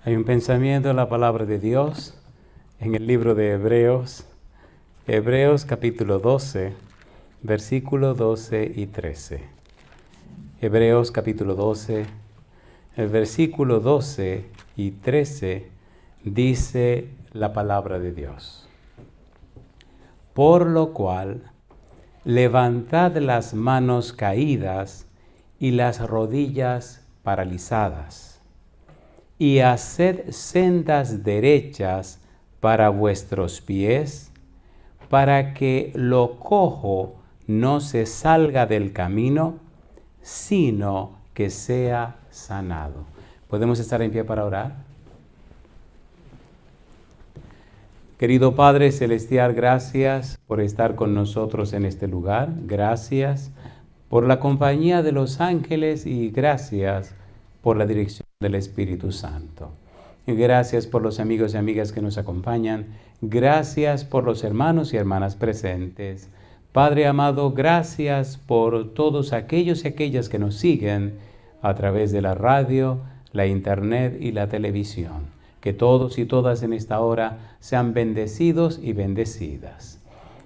Hay un pensamiento en la palabra de Dios en el libro de Hebreos, Hebreos capítulo 12, versículos 12 y 13. Hebreos capítulo 12, el versículo 12 y 13 dice la palabra de Dios. Por lo cual, levantad las manos caídas y las rodillas paralizadas, y haced sendas derechas para vuestros pies, para que lo cojo no se salga del camino, sino que sea sanado. ¿Podemos estar en pie para orar? Querido Padre Celestial, gracias por estar con nosotros en este lugar. Gracias por la compañía de los ángeles y gracias por la dirección del Espíritu Santo. Y gracias por los amigos y amigas que nos acompañan. Gracias por los hermanos y hermanas presentes. Padre amado, gracias por todos aquellos y aquellas que nos siguen a través de la radio, la internet y la televisión. Que todos y todas en esta hora sean bendecidos y bendecidas.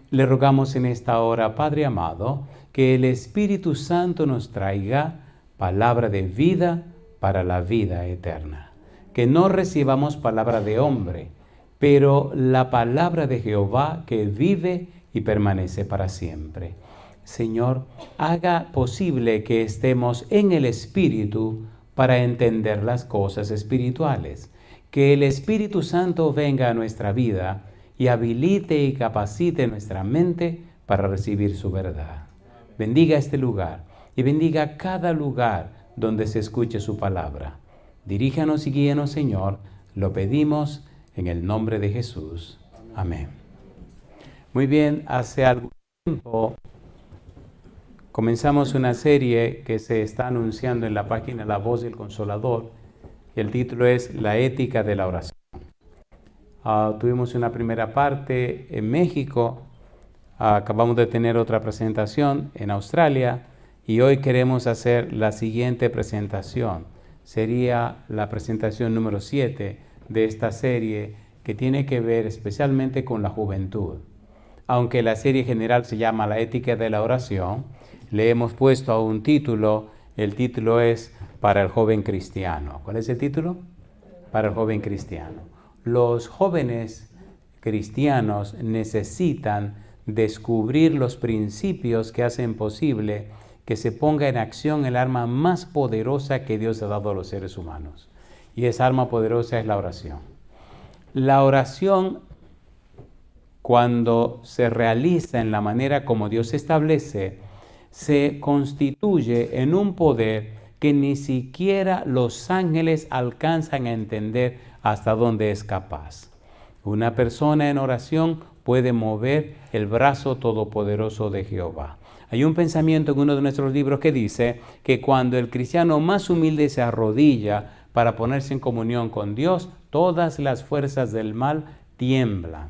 Le rogamos en esta hora, Padre amado, que el Espíritu Santo nos traiga palabra de vida para la vida eterna. Que no recibamos palabra de hombre, pero la palabra de Jehová que vive y permanece para siempre. Señor, haga posible que estemos en el Espíritu para entender las cosas espirituales. Que el Espíritu Santo venga a nuestra vida y habilite y capacite nuestra mente para recibir su verdad. Bendiga este lugar y bendiga cada lugar donde se escuche su palabra. Diríjanos y guíenos, Señor, lo pedimos en el nombre de Jesús. Amén. Muy bien, hace algún tiempo comenzamos una serie que se está anunciando en la página La Voz del Consolador. El título es La ética de la oración. Tuvimos una primera parte en México, acabamos de tener otra presentación en Australia y hoy queremos hacer la siguiente presentación. Sería la presentación número 7 de esta serie que tiene que ver especialmente con la juventud. Aunque la serie general se llama La ética de la oración, le hemos puesto a un título. El título es Para el joven cristiano. ¿Cuál es el título? Para el joven cristiano. Los jóvenes cristianos necesitan descubrir los principios que hacen posible que se ponga en acción el arma más poderosa que Dios ha dado a los seres humanos. Y esa arma poderosa es la oración. La oración, cuando se realiza en la manera como Dios establece, se constituye en un poder que ni siquiera los ángeles alcanzan a entender hasta dónde es capaz. Una persona en oración puede mover el brazo todopoderoso de Jehová. Hay un pensamiento en uno de nuestros libros que dice que cuando el cristiano más humilde se arrodilla para ponerse en comunión con Dios, todas las fuerzas del mal tiemblan.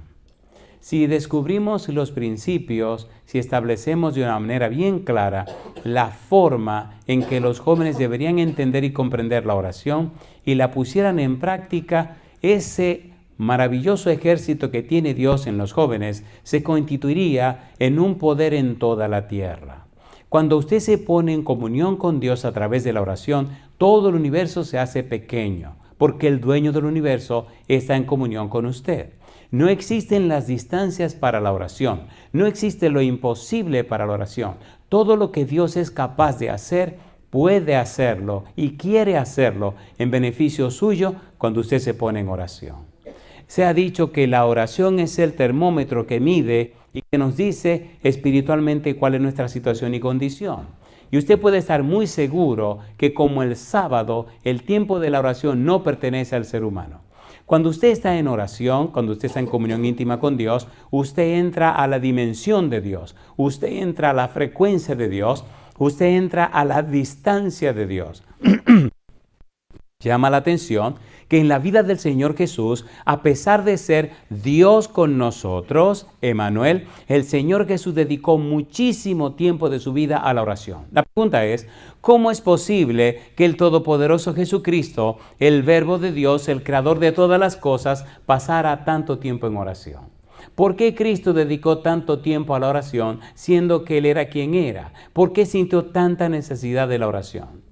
Si descubrimos los principios, si establecemos de una manera bien clara la forma en que los jóvenes deberían entender y comprender la oración y la pusieran en práctica, ese maravilloso ejército que tiene Dios en los jóvenes se constituiría en un poder en toda la tierra. Cuando usted se pone en comunión con Dios a través de la oración, todo el universo se hace pequeño, porque el dueño del universo está en comunión con usted. No existen las distancias para la oración, no existe lo imposible para la oración. Todo lo que Dios es capaz de hacer, puede hacerlo y quiere hacerlo en beneficio suyo cuando usted se pone en oración. Se ha dicho que la oración es el termómetro que mide y que nos dice espiritualmente cuál es nuestra situación y condición. Y usted puede estar muy seguro que como el sábado, el tiempo de la oración no pertenece al ser humano. Cuando usted está en oración, cuando usted está en comunión íntima con Dios, usted entra a la dimensión de Dios, usted entra a la frecuencia de Dios, usted entra a la distancia de Dios. Llama la atención que en la vida del Señor Jesús, a pesar de ser Dios con nosotros, Emmanuel, el Señor Jesús dedicó muchísimo tiempo de su vida a la oración. La pregunta es, ¿cómo es posible que el Todopoderoso Jesucristo, el Verbo de Dios, el Creador de todas las cosas, pasara tanto tiempo en oración? ¿Por qué Cristo dedicó tanto tiempo a la oración, siendo que Él era quien era? ¿Por qué sintió tanta necesidad de la oración?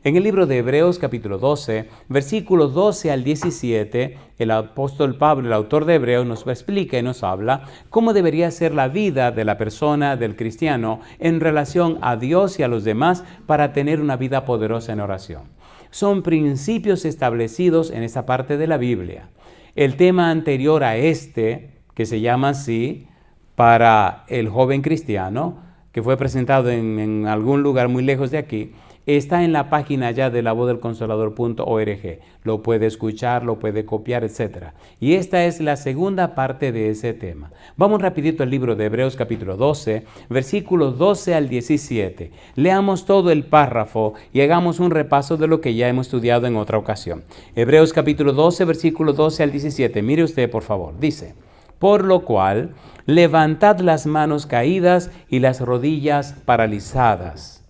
En el libro de Hebreos capítulo 12, versículos 12 al 17, el apóstol Pablo, el autor de Hebreos, nos explica y nos habla cómo debería ser la vida de la persona, del cristiano, en relación a Dios y a los demás para tener una vida poderosa en oración. Son principios establecidos en esa parte de la Biblia. El tema anterior a este, que se llama así, para el joven cristiano, que fue presentado en algún lugar muy lejos de aquí, está en la página ya de lavozdelconsolador.org. Lo puede escuchar, lo puede copiar, etc. Y esta es la segunda parte de ese tema. Vamos rapidito al libro de Hebreos capítulo 12, versículos 12 al 17. Leamos todo el párrafo y hagamos un repaso de lo que ya hemos estudiado en otra ocasión. Hebreos capítulo 12, versículos 12 al 17. Mire usted, por favor. Dice: por lo cual, levantad las manos caídas y las rodillas paralizadas,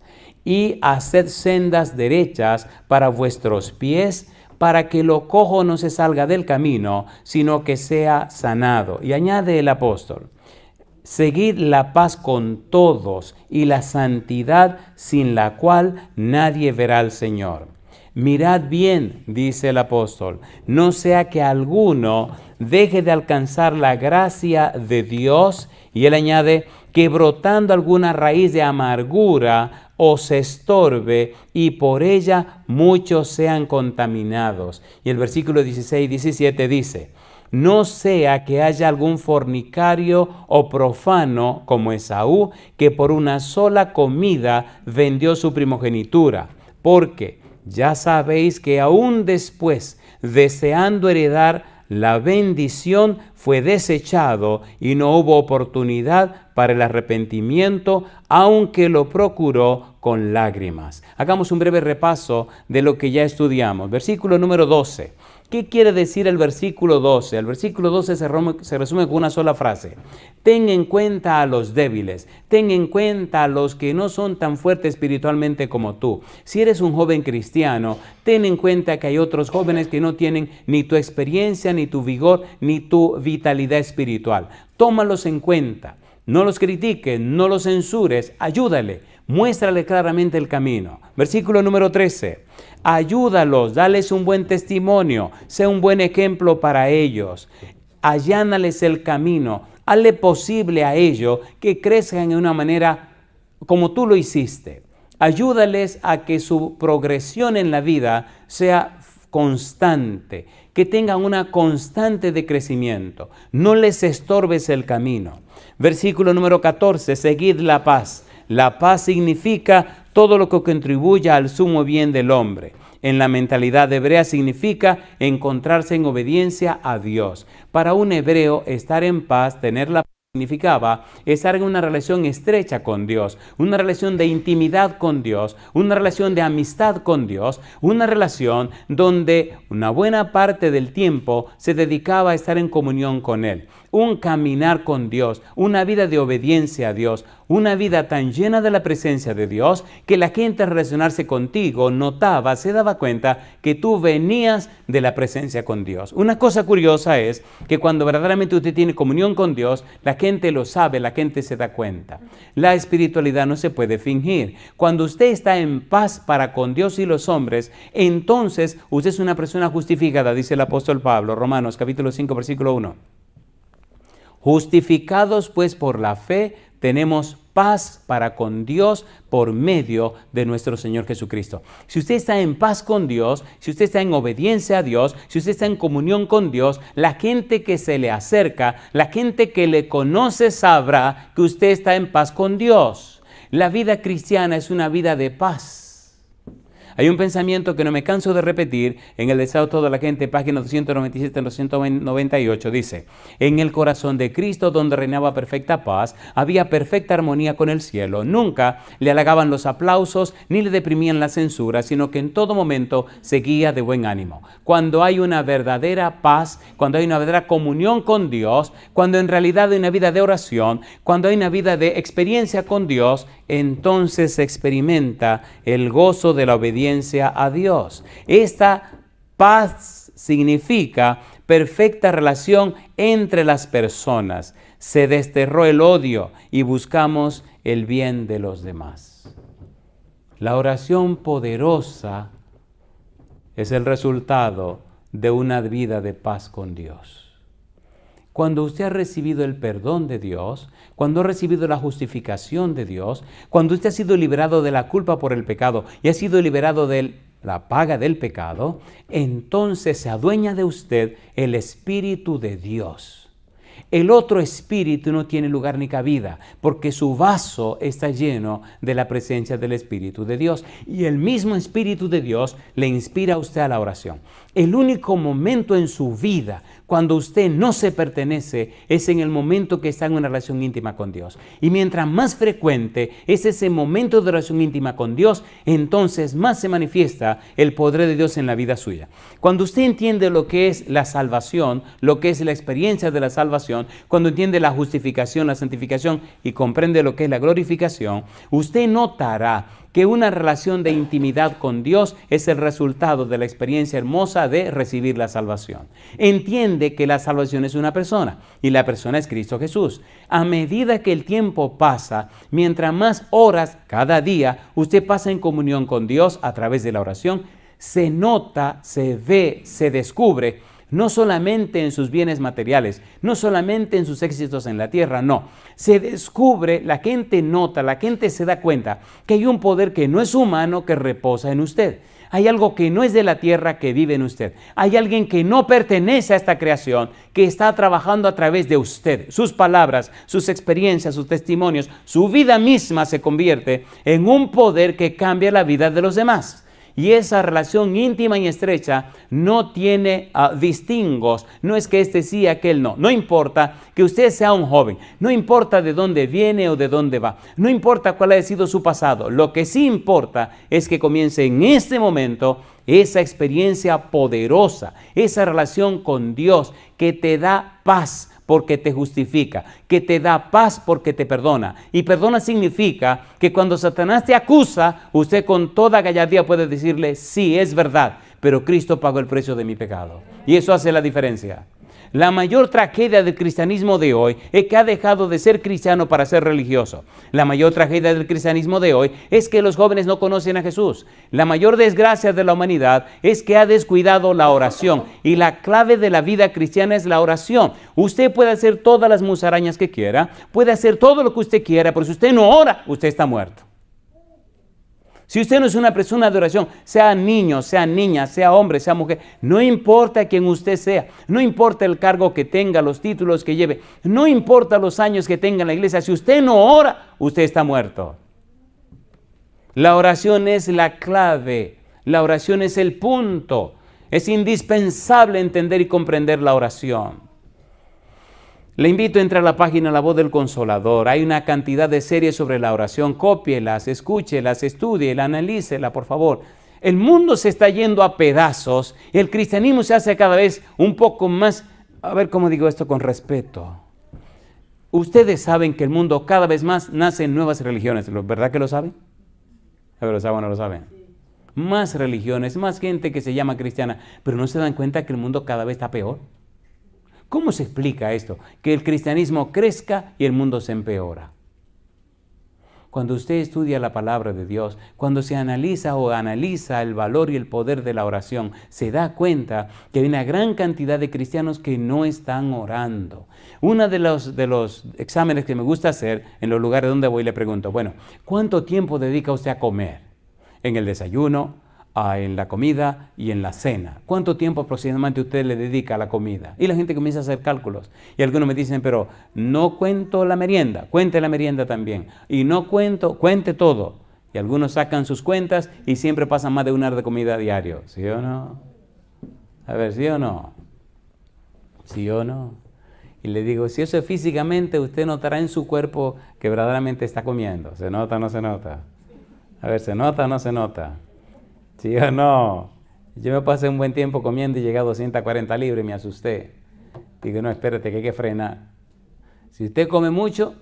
y haced sendas derechas para vuestros pies, para que lo cojo no se salga del camino, sino que sea sanado. Y añade el apóstol: seguid la paz con todos y la santidad, sin la cual nadie verá al Señor. Mirad bien, dice el apóstol, no sea que alguno deje de alcanzar la gracia de Dios. Y él añade: que brotando alguna raíz de amargura os estorbe y por ella muchos sean contaminados. Y el versículo 16 y 17 dice: no sea que haya algún fornicario o profano como Esaú, que por una sola comida vendió su primogenitura. Porque ya sabéis que aún después, deseando heredar la bendición, fue desechado y no hubo oportunidad para el arrepentimiento, aunque lo procuró con lágrimas. Hagamos un breve repaso de lo que ya estudiamos. Versículo número 12. ¿Qué quiere decir el versículo 12? El versículo 12 se resume con una sola frase: ten en cuenta a los débiles, ten en cuenta a los que no son tan fuertes espiritualmente como tú. Si eres un joven cristiano, ten en cuenta que hay otros jóvenes que no tienen ni tu experiencia, ni tu vigor, ni tu vitalidad espiritual. Tómalos en cuenta, no los critiques, no los censures, ayúdale, muéstrale claramente el camino. Versículo número 13. Ayúdalos, dales un buen testimonio, sea un buen ejemplo para ellos. Allánales el camino, hazle posible a ellos que crezcan de una manera como tú lo hiciste. Ayúdales a que su progresión en la vida sea constante, que tengan una constante de crecimiento. No les estorbes el camino. Versículo número 14, seguid la paz. La paz significa todo lo que contribuya al sumo bien del hombre. En la mentalidad hebrea significa encontrarse en obediencia a Dios. Para un hebreo, estar en paz, tener la paz, significaba estar en una relación estrecha con Dios, una relación de intimidad con Dios, una relación de amistad con Dios, una relación donde una buena parte del tiempo se dedicaba a estar en comunión con Él. Un caminar con Dios, una vida de obediencia a Dios, una vida tan llena de la presencia de Dios que la gente al relacionarse contigo notaba, se daba cuenta que tú venías de la presencia con Dios. Una cosa curiosa es que cuando verdaderamente usted tiene comunión con Dios, la gente lo sabe, la gente se da cuenta. La espiritualidad no se puede fingir. Cuando usted está en paz para con Dios y los hombres, entonces usted es una persona justificada, dice el apóstol Pablo, Romanos capítulo 5, versículo 1. Justificados pues por la fe, tenemos paz para con Dios por medio de nuestro Señor Jesucristo. Si usted está en paz con Dios, si usted está en obediencia a Dios, si usted está en comunión con Dios, la gente que se le acerca, la gente que le conoce sabrá que usted está en paz con Dios. La vida cristiana es una vida de paz. Hay un pensamiento que no me canso de repetir en el deseo de toda la gente, página 297 298, dice: en el corazón de Cristo, donde reinaba perfecta paz, había perfecta armonía con el cielo. Nunca le halagaban los aplausos ni le deprimían la censura, sino que en todo momento seguía de buen ánimo. Cuando hay una verdadera paz, cuando hay una verdadera comunión con Dios, cuando en realidad hay una vida de oración, cuando hay una vida de experiencia con Dios, entonces se experimenta el gozo de la obediencia a Dios. Esta paz significa perfecta relación entre las personas. Se desterró el odio y buscamos el bien de los demás. La oración poderosa es el resultado de una vida de paz con Dios. Cuando usted ha recibido el perdón de Dios, cuando ha recibido la justificación de Dios, cuando usted ha sido liberado de la culpa por el pecado y ha sido liberado de la paga del pecado, entonces se adueña de usted el Espíritu de Dios. El otro espíritu no tiene lugar ni cabida, porque su vaso está lleno de la presencia del Espíritu de Dios. Y el mismo Espíritu de Dios le inspira a usted a la oración. El único momento en su vida cuando usted no se pertenece es en el momento que está en una relación íntima con Dios. Y mientras más frecuente es ese momento de relación íntima con Dios, entonces más se manifiesta el poder de Dios en la vida suya. Cuando usted entiende lo que es la salvación, lo que es la experiencia de la salvación, cuando entiende la justificación, la santificación y comprende lo que es la glorificación, usted notará que una relación de intimidad con Dios es el resultado de la experiencia hermosa de recibir la salvación. Entiende que la salvación es una persona y la persona es Cristo Jesús. A medida que el tiempo pasa, mientras más horas cada día usted pasa en comunión con Dios a través de la oración, se nota, se ve, se descubre, no solamente en sus bienes materiales, no solamente en sus éxitos en la tierra, no. Se descubre, la gente nota, la gente se da cuenta que hay un poder que no es humano que reposa en usted. Hay algo que no es de la tierra que vive en usted. Hay alguien que no pertenece a esta creación, que está trabajando a través de usted. Sus palabras, sus experiencias, sus testimonios, su vida misma se convierte en un poder que cambia la vida de los demás. Y esa relación íntima y estrecha no tiene distingos. No es que este sí, aquel no. No importa que usted sea un joven. No importa de dónde viene o de dónde va. No importa cuál haya sido su pasado. Lo que sí importa es que comience en este momento esa experiencia poderosa, esa relación con Dios que te da paz porque te justifica, que te da paz porque te perdona. Y perdona significa que cuando Satanás te acusa, usted con toda gallardía puede decirle: sí, es verdad, pero Cristo pagó el precio de mi pecado. Y eso hace la diferencia. La mayor tragedia del cristianismo de hoy es que ha dejado de ser cristiano para ser religioso. La mayor tragedia del cristianismo de hoy es que los jóvenes no conocen a Jesús. La mayor desgracia de la humanidad es que ha descuidado la oración. Y la clave de la vida cristiana es la oración. Usted puede hacer todas las musarañas que quiera, puede hacer todo lo que usted quiera, pero si usted no ora, usted está muerto. Si usted no es una persona de oración, sea niño, sea niña, sea hombre, sea mujer, no importa quién usted sea, no importa el cargo que tenga, los títulos que lleve, no importa los años que tenga en la iglesia, si usted no ora, usted está muerto. La oración es la clave, la oración es el punto. Es indispensable entender y comprender la oración. Le invito a entrar a la página La Voz del Consolador. Hay una cantidad de series sobre la oración. Cópielas, escúchelas, estúdielas, analícelas, por favor. El mundo se está yendo a pedazos. El cristianismo se hace cada vez un poco más, a ver cómo digo esto con respeto. Ustedes saben que el mundo cada vez más nace en nuevas religiones. ¿Verdad que lo saben? A ver, ¿lo saben o no lo saben? Más religiones, más gente que se llama cristiana. Pero no se dan cuenta que el mundo cada vez está peor. ¿Cómo se explica esto? Que el cristianismo crezca y el mundo se empeora. Cuando usted estudia la palabra de Dios, cuando se analiza el valor y el poder de la oración, se da cuenta que hay una gran cantidad de cristianos que no están orando. Uno de los exámenes que me gusta hacer en los lugares donde voy, le pregunto: bueno, ¿cuánto tiempo dedica usted a comer? En el desayuno, en la comida y en la cena. ¿Cuánto tiempo aproximadamente usted le dedica a la comida? Y la gente comienza a hacer cálculos. Y algunos me dicen: pero no cuento la merienda. Cuente la merienda también. Y no cuente todo. Y algunos sacan sus cuentas y siempre pasan más de una hora de comida diario. ¿Sí o no? A ver, ¿sí o no? ¿Sí o no? Y le digo, si eso es físicamente, usted notará en su cuerpo que verdaderamente está comiendo. ¿Se nota o no se nota? A ver, ¿se nota o no se nota? ¿Sí o no? Yo me pasé un buen tiempo comiendo y llegué a 240 libras y me asusté. Digo, no, espérate, que hay que frenar. Si usted come mucho,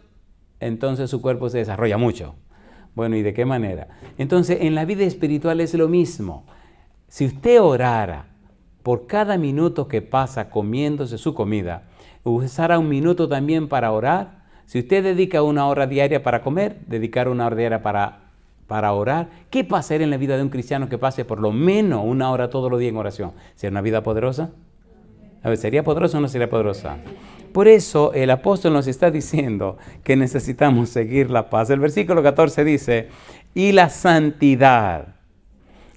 entonces su cuerpo se desarrolla mucho. Bueno, ¿y de qué manera? Entonces, en la vida espiritual es lo mismo. Si usted orara por cada minuto que pasa comiéndose su comida, usará un minuto también para orar. Si usted dedica una hora diaria para comer, dedicar una hora diaria para orar, ¿qué pasaría en la vida de un cristiano que pase por lo menos una hora todos los días en oración? ¿Sería una vida poderosa? A ver, ¿sería poderosa o no sería poderosa? Por eso el apóstol nos está diciendo que necesitamos seguir la paz. El versículo 14 dice, y la santidad.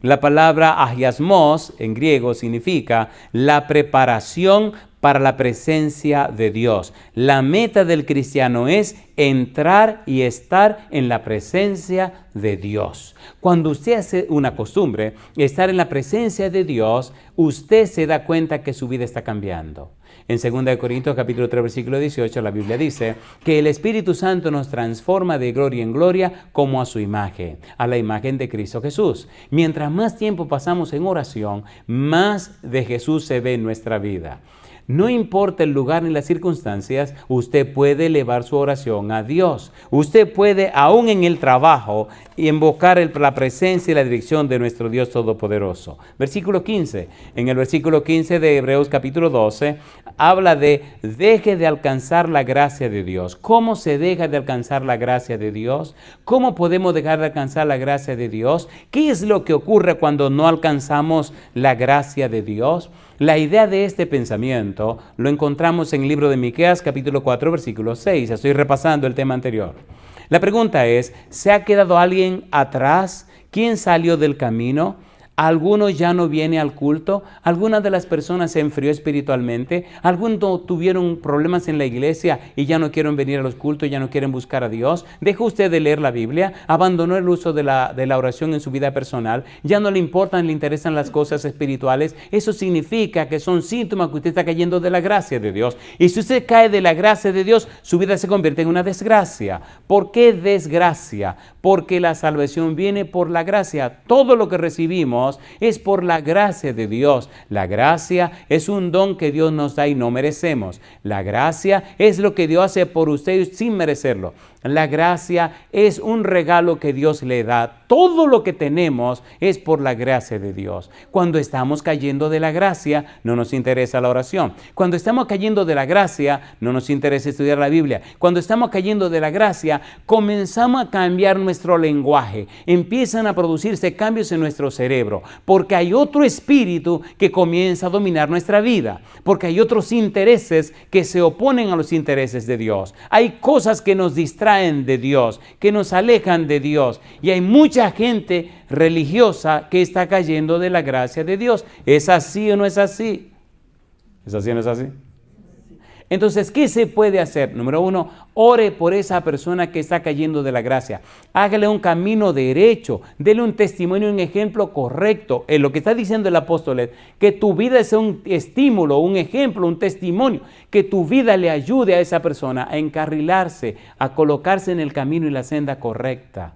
La palabra agiasmos en griego significa la preparación para la presencia de Dios. La meta del cristiano es entrar y estar en la presencia de Dios. Cuando usted hace una costumbre, estar en la presencia de Dios, usted se da cuenta que su vida está cambiando. En 2 Corintios capítulo 3 versículo 18 la Biblia dice que el Espíritu Santo nos transforma de gloria en gloria como a su imagen, a la imagen de Cristo Jesús. Mientras más tiempo pasamos en oración, más de Jesús se ve en nuestra vida. No importa el lugar ni las circunstancias, usted puede elevar su oración a Dios. Usted puede, aún en el trabajo, invocar la presencia y la dirección de nuestro Dios Todopoderoso. Versículo 15. En el versículo 15 de Hebreos capítulo 12, habla de deje de alcanzar la gracia de Dios. ¿Cómo se deja de alcanzar la gracia de Dios? ¿Cómo podemos dejar de alcanzar la gracia de Dios? ¿Qué es lo que ocurre cuando no alcanzamos la gracia de Dios? La idea de este pensamiento lo encontramos en el libro de Miqueas capítulo 4 versículo 6. Estoy repasando el tema anterior. La pregunta es, ¿se ha quedado alguien atrás? ¿Quién salió del camino? ¿Alguno ya no viene al culto? ¿Alguna de las personas se enfrió espiritualmente? ¿Algunos tuvieron problemas en la iglesia y ya no quieren venir a los cultos, ya no quieren buscar a Dios? ¿Dejó usted de leer la Biblia? ¿Abandonó el uso de la oración en su vida personal? ¿Ya no le importan, le interesan las cosas espirituales? Eso significa que son síntomas que usted está cayendo de la gracia de Dios. Y si usted cae de la gracia de Dios, su vida se convierte en una desgracia. ¿Por qué desgracia? Porque la salvación viene por la gracia. Todo lo que recibimos es por la gracia de Dios. La gracia es un don que Dios nos da y no merecemos. La gracia es lo que Dios hace por usted sin merecerlo. La gracia es un regalo que Dios le da. Todo lo que tenemos es por la gracia de Dios. Cuando estamos cayendo de la gracia, no nos interesa la oración. Cuando estamos cayendo de la gracia, no nos interesa estudiar la Biblia. Cuando estamos cayendo de la gracia, comenzamos a cambiar nuestro lenguaje. Empiezan a producirse cambios en nuestro cerebro, porque hay otro espíritu que comienza a dominar nuestra vida, porque hay otros intereses que se oponen a los intereses de Dios. Hay cosas que nos distraen de Dios, que nos alejan de Dios, y hay mucha gente religiosa que está cayendo de la gracia de Dios. ¿Es así o no es así? ¿Es así o no es así? Entonces, ¿qué se puede hacer? Número uno, ore por esa persona que está cayendo de la gracia. Hágale un camino derecho, dele un testimonio, un ejemplo correcto. Lo que está diciendo el apóstol es que tu vida sea un estímulo, un ejemplo, un testimonio, que tu vida le ayude a esa persona a encarrilarse, a colocarse en el camino y la senda correcta.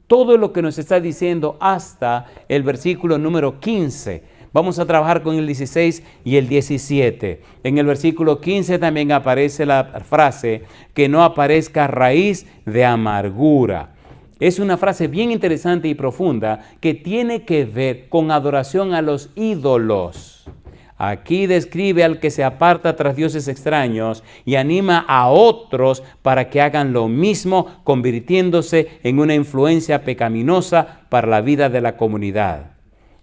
Todo lo que nos está diciendo hasta el versículo número 15. Vamos a trabajar con el 16 y el 17. En el versículo 15 también aparece la frase, que no aparezca raíz de amargura. Es una frase bien interesante y profunda que tiene que ver con adoración a los ídolos. Aquí describe al que se aparta tras dioses extraños y anima a otros para que hagan lo mismo, convirtiéndose en una influencia pecaminosa para la vida de la comunidad.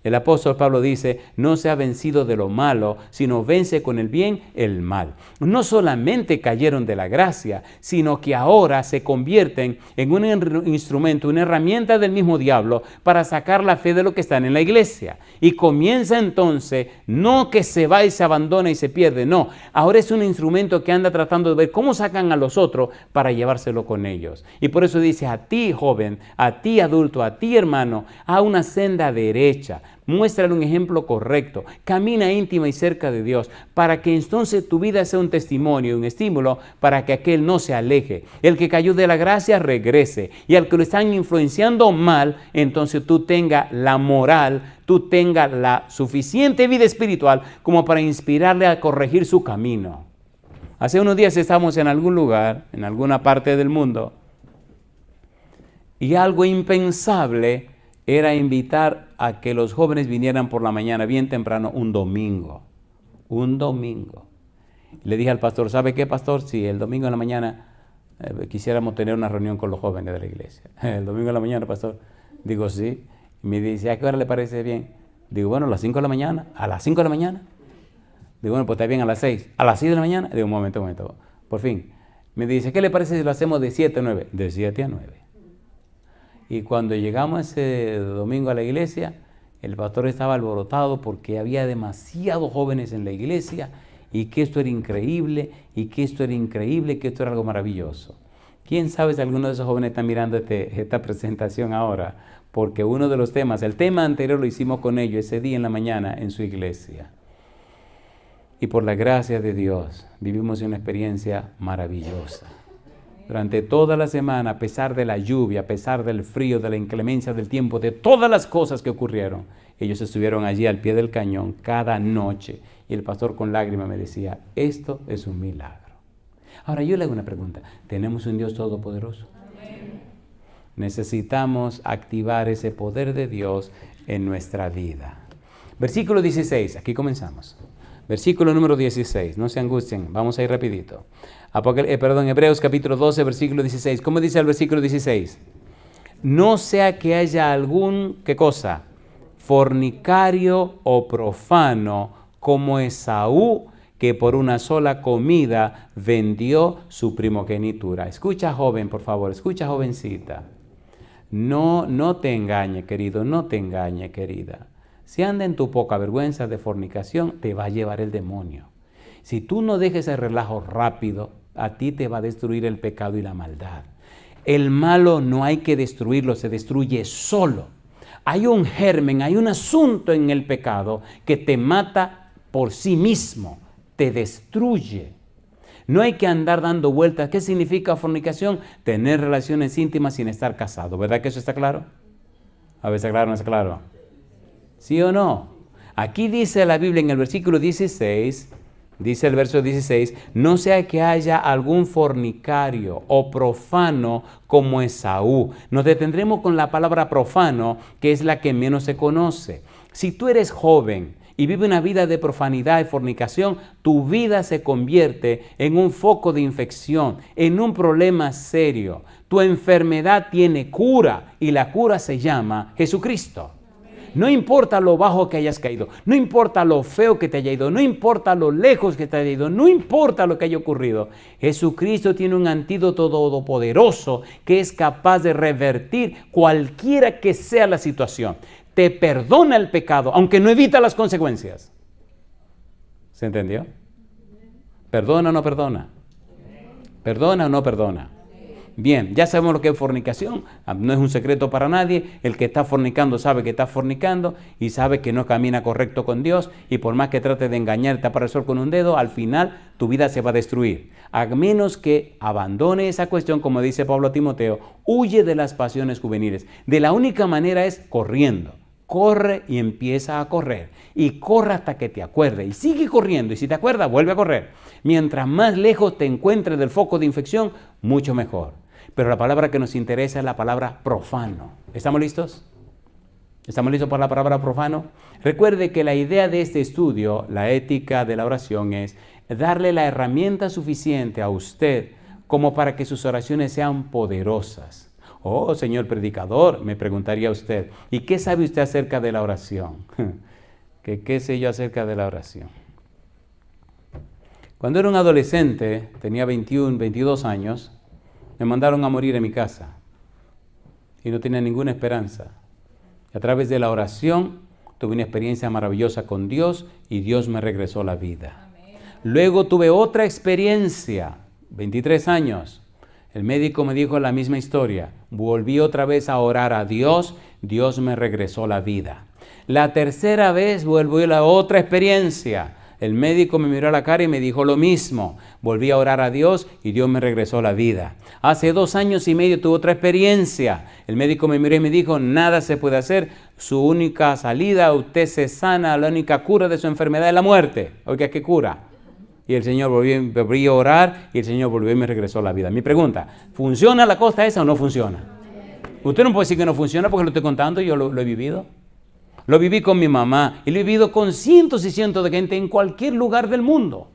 El apóstol Pablo dice, no se ha vencido de lo malo, sino vence con el bien el mal. No solamente cayeron de la gracia, sino que ahora se convierten en un instrumento, una herramienta del mismo diablo para sacar la fe de los que están en la iglesia. Y comienza entonces, no que se va y se abandona y se pierde, no. Ahora es un instrumento que anda tratando de ver cómo sacan a los otros para llevárselo con ellos. Y por eso dice, a ti joven, a ti adulto, a ti hermano, a una senda derecha. Muéstrale un ejemplo correcto, camina íntima y cerca de Dios, para que entonces tu vida sea un testimonio, un estímulo, para que aquel no se aleje. El que cayó de la gracia regrese, y al que lo están influenciando mal, entonces tú tengas la moral, tú tengas la suficiente vida espiritual como para inspirarle a corregir su camino. Hace unos días estamos en algún lugar, en alguna parte del mundo, y algo impensable era invitar a que los jóvenes vinieran por la mañana, bien temprano, un domingo. Un domingo. Le dije al pastor, ¿sabe qué, pastor? Si el domingo en la mañana quisiéramos tener una reunión con los jóvenes de la iglesia. El domingo en la mañana, pastor. Digo, sí. Y me dice, ¿a qué hora le parece bien? Digo, bueno, a las 5 de la mañana. ¿A las 5 de la mañana? Digo, bueno, pues está bien a las 6. ¿A las 6 de la mañana? Digo, un momento. Por fin. Me dice, ¿qué le parece si lo hacemos de 7 a 9? De 7 a 9. Y cuando llegamos ese domingo a la iglesia, el pastor estaba alborotado porque había demasiados jóvenes en la iglesia y que esto era increíble, que esto era algo maravilloso. ¿Quién sabe si alguno de esos jóvenes está mirando esta presentación ahora? Porque uno de los temas, el tema anterior lo hicimos con ellos ese día en la mañana en su iglesia. Y por la gracia de Dios vivimos una experiencia maravillosa. Durante toda la semana, a pesar de la lluvia, a pesar del frío, de la inclemencia del tiempo, de todas las cosas que ocurrieron, ellos estuvieron allí al pie del cañón cada noche. Y el pastor con lágrimas me decía, esto es un milagro. Ahora yo le hago una pregunta, ¿tenemos un Dios todopoderoso? Amén. Necesitamos activar ese poder de Dios en nuestra vida. Versículo 16, aquí comenzamos. Versículo número 16, no se angustien, vamos a ir rapidito. Hebreos capítulo 12, versículo 16. ¿Cómo dice el versículo 16? No sea que haya algún, ¿qué cosa? Fornicario o profano como Esaú, que por una sola comida vendió su primogenitura. Escucha, joven, por favor, escucha, jovencita. No te engañe, querido, no te engañe, querida. Si anda en tu poca vergüenza de fornicación, te va a llevar el demonio. Si tú no dejes el relajo rápido, a ti te va a destruir el pecado y la maldad. El malo no hay que destruirlo, se destruye solo. Hay un germen, hay un asunto en el pecado que te mata por sí mismo, te destruye. No hay que andar dando vueltas. ¿Qué significa fornicación? Tener relaciones íntimas sin estar casado. ¿Verdad que eso está claro? A ver, ¿está claro o no está claro? ¿Sí o no? Aquí dice la Biblia en el versículo 16, dice el verso 16, no sea que haya algún fornicario o profano como Esaú. Nos detendremos con la palabra profano, que es la que menos se conoce. Si tú eres joven y vive una vida de profanidad y fornicación, tu vida se convierte en un foco de infección, en un problema serio. Tu enfermedad tiene cura y la cura se llama Jesucristo. No importa lo bajo que hayas caído, no importa lo feo que te haya ido, no importa lo lejos que te haya ido, no importa lo que haya ocurrido. Jesucristo tiene un antídoto todopoderoso que es capaz de revertir cualquiera que sea la situación. Te perdona el pecado, aunque no evita las consecuencias. ¿Se entendió? ¿Perdona o no perdona? ¿Perdona o no perdona? Bien, ya sabemos lo que es fornicación, no es un secreto para nadie. El que está fornicando sabe que está fornicando y sabe que no camina correcto con Dios, y por más que trate de engañarte a el sol con un dedo, al final tu vida se va a destruir. A menos que abandone esa cuestión, como dice Pablo a Timoteo, huye de las pasiones juveniles. De la única manera es corriendo. Corre y empieza a correr. Y corre hasta que te acuerdes. Y sigue corriendo. Y si te acuerdas, vuelve a correr. Mientras más lejos te encuentres del foco de infección, mucho mejor. Pero la palabra que nos interesa es la palabra profano. ¿Estamos listos? ¿Estamos listos para la palabra profano? Recuerde que la idea de este estudio, la ética de la oración, es darle la herramienta suficiente a usted como para que sus oraciones sean poderosas. Oh, señor predicador, me preguntaría usted, ¿y qué sabe usted acerca de la oración? ¿Qué sé yo acerca de la oración? Cuando era un adolescente, tenía 21, 22 años, me mandaron a morir en mi casa y no tenía ninguna esperanza. Y a través de la oración tuve una experiencia maravillosa con Dios y Dios me regresó la vida. Luego tuve otra experiencia, 23 años. El médico me dijo la misma historia. Volví otra vez a orar a Dios, Dios me regresó la vida. La tercera vez vuelvo a la otra experiencia. El médico me miró a la cara y me dijo lo mismo. Volví a orar a Dios y Dios me regresó la vida. Hace 2 años y medio tuve otra experiencia. El médico me miró y me dijo, nada se puede hacer. Su única salida, usted se sana, la única cura de su enfermedad es la muerte. Oiga, ¿qué cura? Y el Señor volvió a orar y el Señor volvió y me regresó la vida. Mi pregunta, ¿funciona la cosa esa o no funciona? Usted no puede decir que no funciona porque lo estoy contando, yo lo he vivido. Lo viví con mi mamá y lo he vivido con cientos y cientos de gente en cualquier lugar del mundo.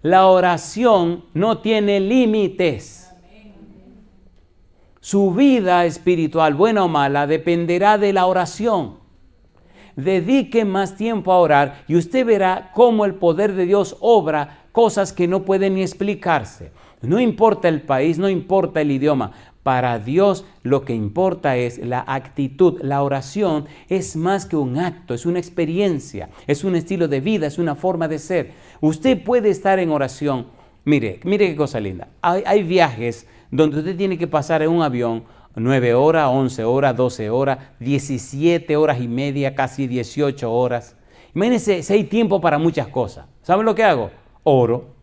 La oración no tiene límites. Su vida espiritual, buena o mala, dependerá de la oración. Dedique más tiempo a orar y usted verá cómo el poder de Dios obra cosas que no pueden ni explicarse. No importa el país, no importa el idioma. Para Dios lo que importa es la actitud. La oración es más que un acto, es una experiencia, es un estilo de vida, es una forma de ser. Usted puede estar en oración. Mire qué cosa linda. Hay viajes donde usted tiene que pasar en un avión 9 horas, 11 horas, 12 horas, 17 horas y media, casi 18 horas. Imagínense si hay tiempo para muchas cosas. ¿Saben lo que hago? Oro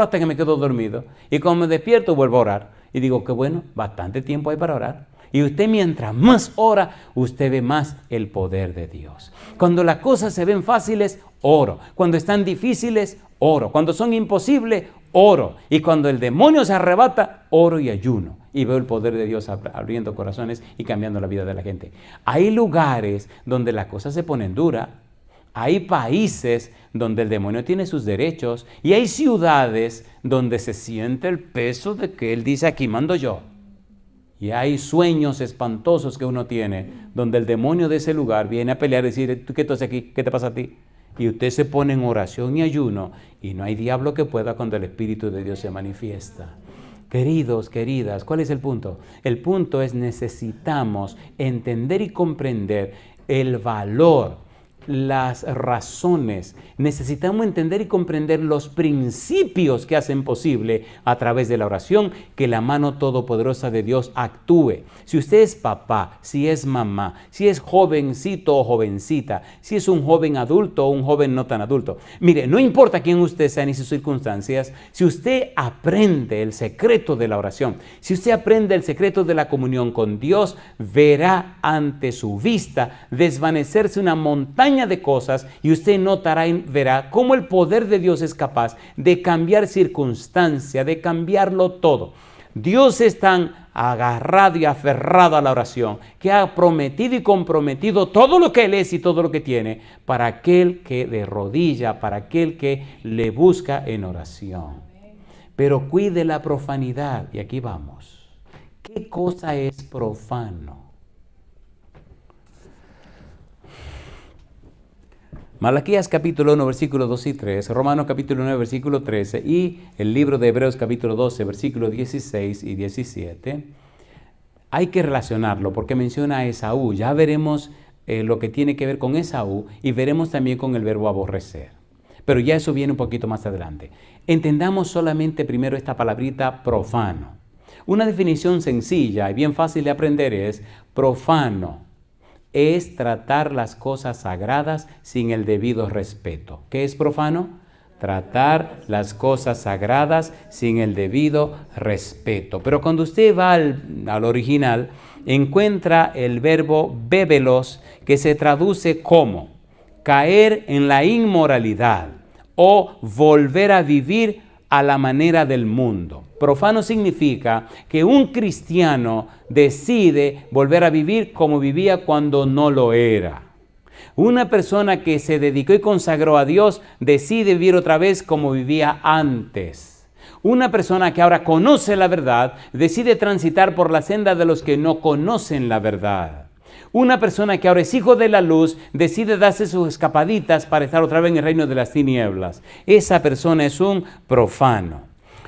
hasta que me quedo dormido. Y cuando me despierto vuelvo a orar. Y digo que bueno, bastante tiempo hay para orar. Y usted mientras más ora, usted ve más el poder de Dios. Cuando las cosas se ven fáciles, oro. Cuando están difíciles, oro. Cuando son imposibles, oro. Y cuando el demonio se arrebata, oro y ayuno. Y veo el poder de Dios abriendo corazones y cambiando la vida de la gente. Hay lugares donde las cosas se ponen duras. Hay países donde el demonio tiene sus derechos y hay ciudades donde se siente el peso de que él dice aquí mando yo. Y hay sueños espantosos que uno tiene donde el demonio de ese lugar viene a pelear y decir, ¿tú qué estás aquí? ¿Qué te pasa a ti? Y usted se pone en oración y ayuno y no hay diablo que pueda cuando el Espíritu de Dios se manifiesta. Queridos, queridas, ¿cuál es el punto? El punto es necesitamos entender y comprender el valor, las razones. Necesitamos entender y comprender los principios que hacen posible a través de la oración que la mano todopoderosa de Dios actúe. Si usted es papá, si es mamá, si es jovencito o jovencita, si es un joven adulto o un joven no tan adulto. Mire, no importa quién usted sea ni sus circunstancias, si usted aprende el secreto de la oración, si usted aprende el secreto de la comunión con Dios, verá ante su vista desvanecerse una montaña de cosas y usted notará y verá cómo el poder de Dios es capaz de cambiar circunstancia, de cambiarlo todo. Dios es tan agarrado y aferrado a la oración que ha prometido y comprometido todo lo que Él es y todo lo que tiene para aquel que de rodilla, para aquel que le busca en oración. Pero cuide la profanidad. Y aquí vamos. ¿Qué cosa es profano? Malaquías capítulo 1, versículos 2 y 3, Romanos capítulo 9, versículo 13 y el libro de Hebreos capítulo 12, versículos 16 y 17. Hay que relacionarlo porque menciona a Esaú. Ya veremos lo que tiene que ver con Esaú y veremos también con el verbo aborrecer. Pero ya eso viene un poquito más adelante. Entendamos solamente primero esta palabrita profano. Una definición sencilla y bien fácil de aprender es profano. Es tratar las cosas sagradas sin el debido respeto. ¿Qué es profano? Tratar las cosas sagradas sin el debido respeto. Pero cuando usted va al original, encuentra el verbo bébelos, que se traduce como caer en la inmoralidad o volver a vivir a la manera del mundo. Profano significa que un cristiano decide volver a vivir como vivía cuando no lo era. Una persona que se dedicó y consagró a Dios decide vivir otra vez como vivía antes. Una persona que ahora conoce la verdad decide transitar por la senda de los que no conocen la verdad. Una persona que ahora es hijo de la luz decide darse sus escapaditas para estar otra vez en el reino de las tinieblas. Esa persona es un profano.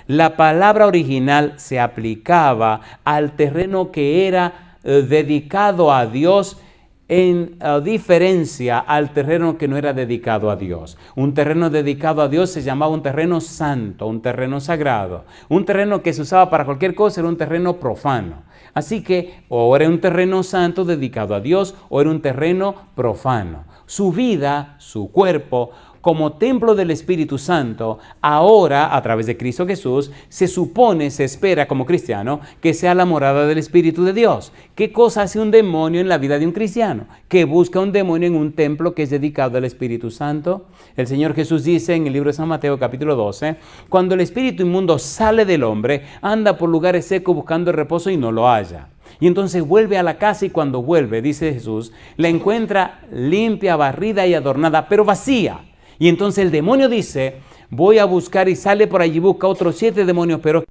La palabra original se aplicaba al terreno que era dedicado a Dios, en diferencia al terreno que no era dedicado a Dios. Un terreno dedicado a Dios se llamaba un terreno santo, un terreno sagrado. Un terreno que se usaba para cualquier cosa era un terreno profano. Así que o era un terreno santo dedicado a Dios o era un terreno profano. Su vida, su cuerpo, como templo del Espíritu Santo, ahora, a través de Cristo Jesús, se supone, se espera como cristiano, que sea la morada del Espíritu de Dios. ¿Qué cosa hace un demonio en la vida de un cristiano? Que busca un demonio en un templo que es dedicado al Espíritu Santo. El Señor Jesús dice en el libro de San Mateo, capítulo 12, cuando el espíritu inmundo sale del hombre, anda por lugares secos buscando el reposo y no lo halla. Y entonces vuelve a la casa y cuando vuelve, dice Jesús, la encuentra limpia, barrida y adornada, pero vacía. Y entonces el demonio dice, voy a buscar, y sale por allí, busca otros 7 demonios, pero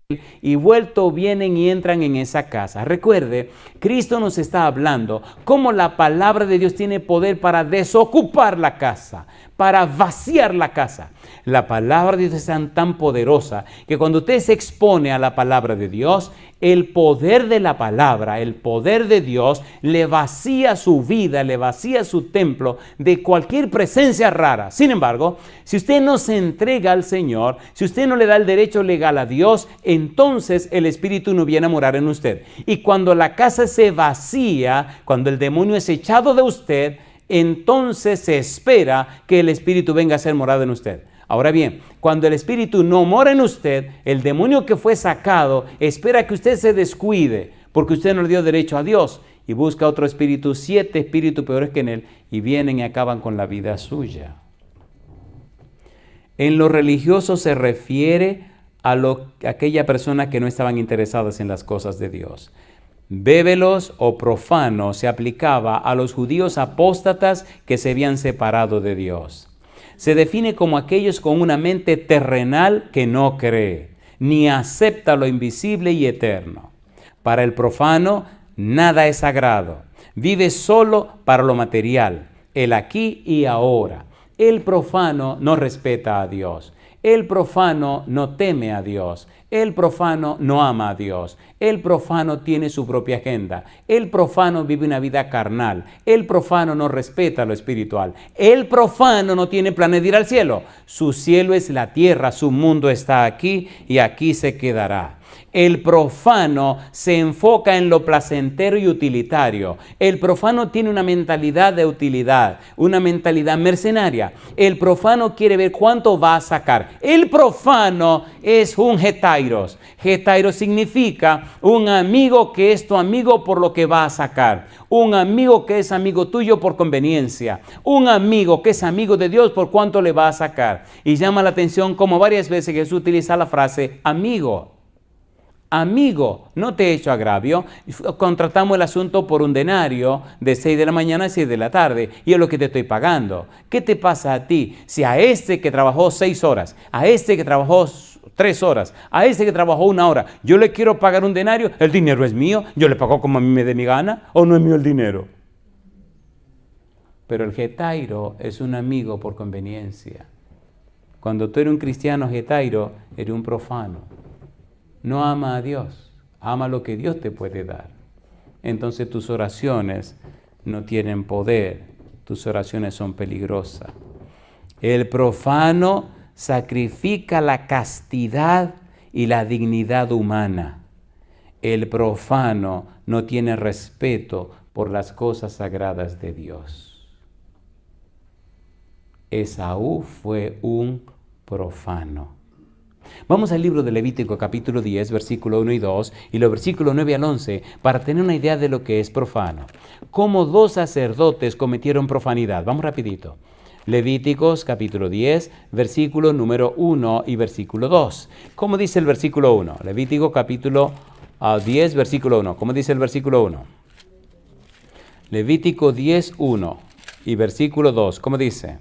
y vuelto vienen y entran en esa casa. Recuerde, Cristo nos está hablando cómo la palabra de Dios tiene poder para desocupar la casa, para vaciar la casa. La palabra de Dios es tan poderosa que cuando usted se expone a la palabra de Dios, el poder de la palabra, el poder de Dios, le vacía su vida, le vacía su templo de cualquier presencia rara. Sin embargo, si usted no se entrega al Señor, si usted no le da el derecho legal a Dios, entonces el Espíritu no viene a morar en usted. Y cuando la casa se vacía, cuando el demonio es echado de usted, entonces se espera que el Espíritu venga a ser morada en usted. Ahora bien, cuando el Espíritu no mora en usted, el demonio que fue sacado espera que usted se descuide, porque usted no le dio derecho a Dios, y busca otro espíritu, 7 espíritus peores que en él, y vienen y acaban con la vida suya. En lo religioso se refiere a aquella persona que no estaban interesadas en las cosas de Dios. Bébelos o profanos se aplicaba a los judíos apóstatas que se habían separado de Dios. Se define como aquellos con una mente terrenal que no cree, ni acepta lo invisible y eterno. Para el profano, nada es sagrado. Vive solo para lo material, el aquí y ahora. El profano no respeta a Dios. El profano no teme a Dios. El profano no ama a Dios. El profano tiene su propia agenda. El profano vive una vida carnal. El profano no respeta lo espiritual. El profano no tiene planes de ir al cielo. Su cielo es la tierra, su mundo está aquí y aquí se quedará. El profano se enfoca en lo placentero y utilitario. El profano tiene una mentalidad de utilidad, una mentalidad mercenaria. El profano quiere ver cuánto va a sacar. El profano es un hetairos. Hetairos significa un amigo que es tu amigo por lo que va a sacar. Un amigo que es amigo tuyo por conveniencia. Un amigo que es amigo de Dios por cuánto le va a sacar. Y llama la atención como varias veces Jesús utiliza la frase amigo. Amigo, no te he hecho agravio, contratamos el asunto por un denario de 6 de la mañana a 6 de la tarde y es lo que te estoy pagando. ¿Qué te pasa a ti? Si a este que trabajó 6 horas, a este que trabajó 3 horas, a este que trabajó 1 hora, yo le quiero pagar un denario, el dinero es mío, yo le pago como a mí me dé mi gana, ¿o no es mío el dinero? Pero el getairo es un amigo por conveniencia. Cuando tú eres un cristiano getairo, eres un profano. No ama a Dios, ama lo que Dios te puede dar. Entonces tus oraciones no tienen poder, tus oraciones son peligrosas. El profano sacrifica la castidad y la dignidad humana. El profano no tiene respeto por las cosas sagradas de Dios. Esaú fue un profano. Vamos al libro de Levítico capítulo 10, versículo 1 y 2 y los versículos 9 al 11 para tener una idea de lo que es profano. Cómo 2 sacerdotes cometieron profanidad. Vamos rapidito. Levíticos capítulo 10, versículo número 1 y versículo 2. ¿Cómo dice el versículo 1? Levítico capítulo 10, versículo 1. ¿Cómo dice el versículo 1? Levítico 10, 1 y versículo 2. ¿Cómo dice?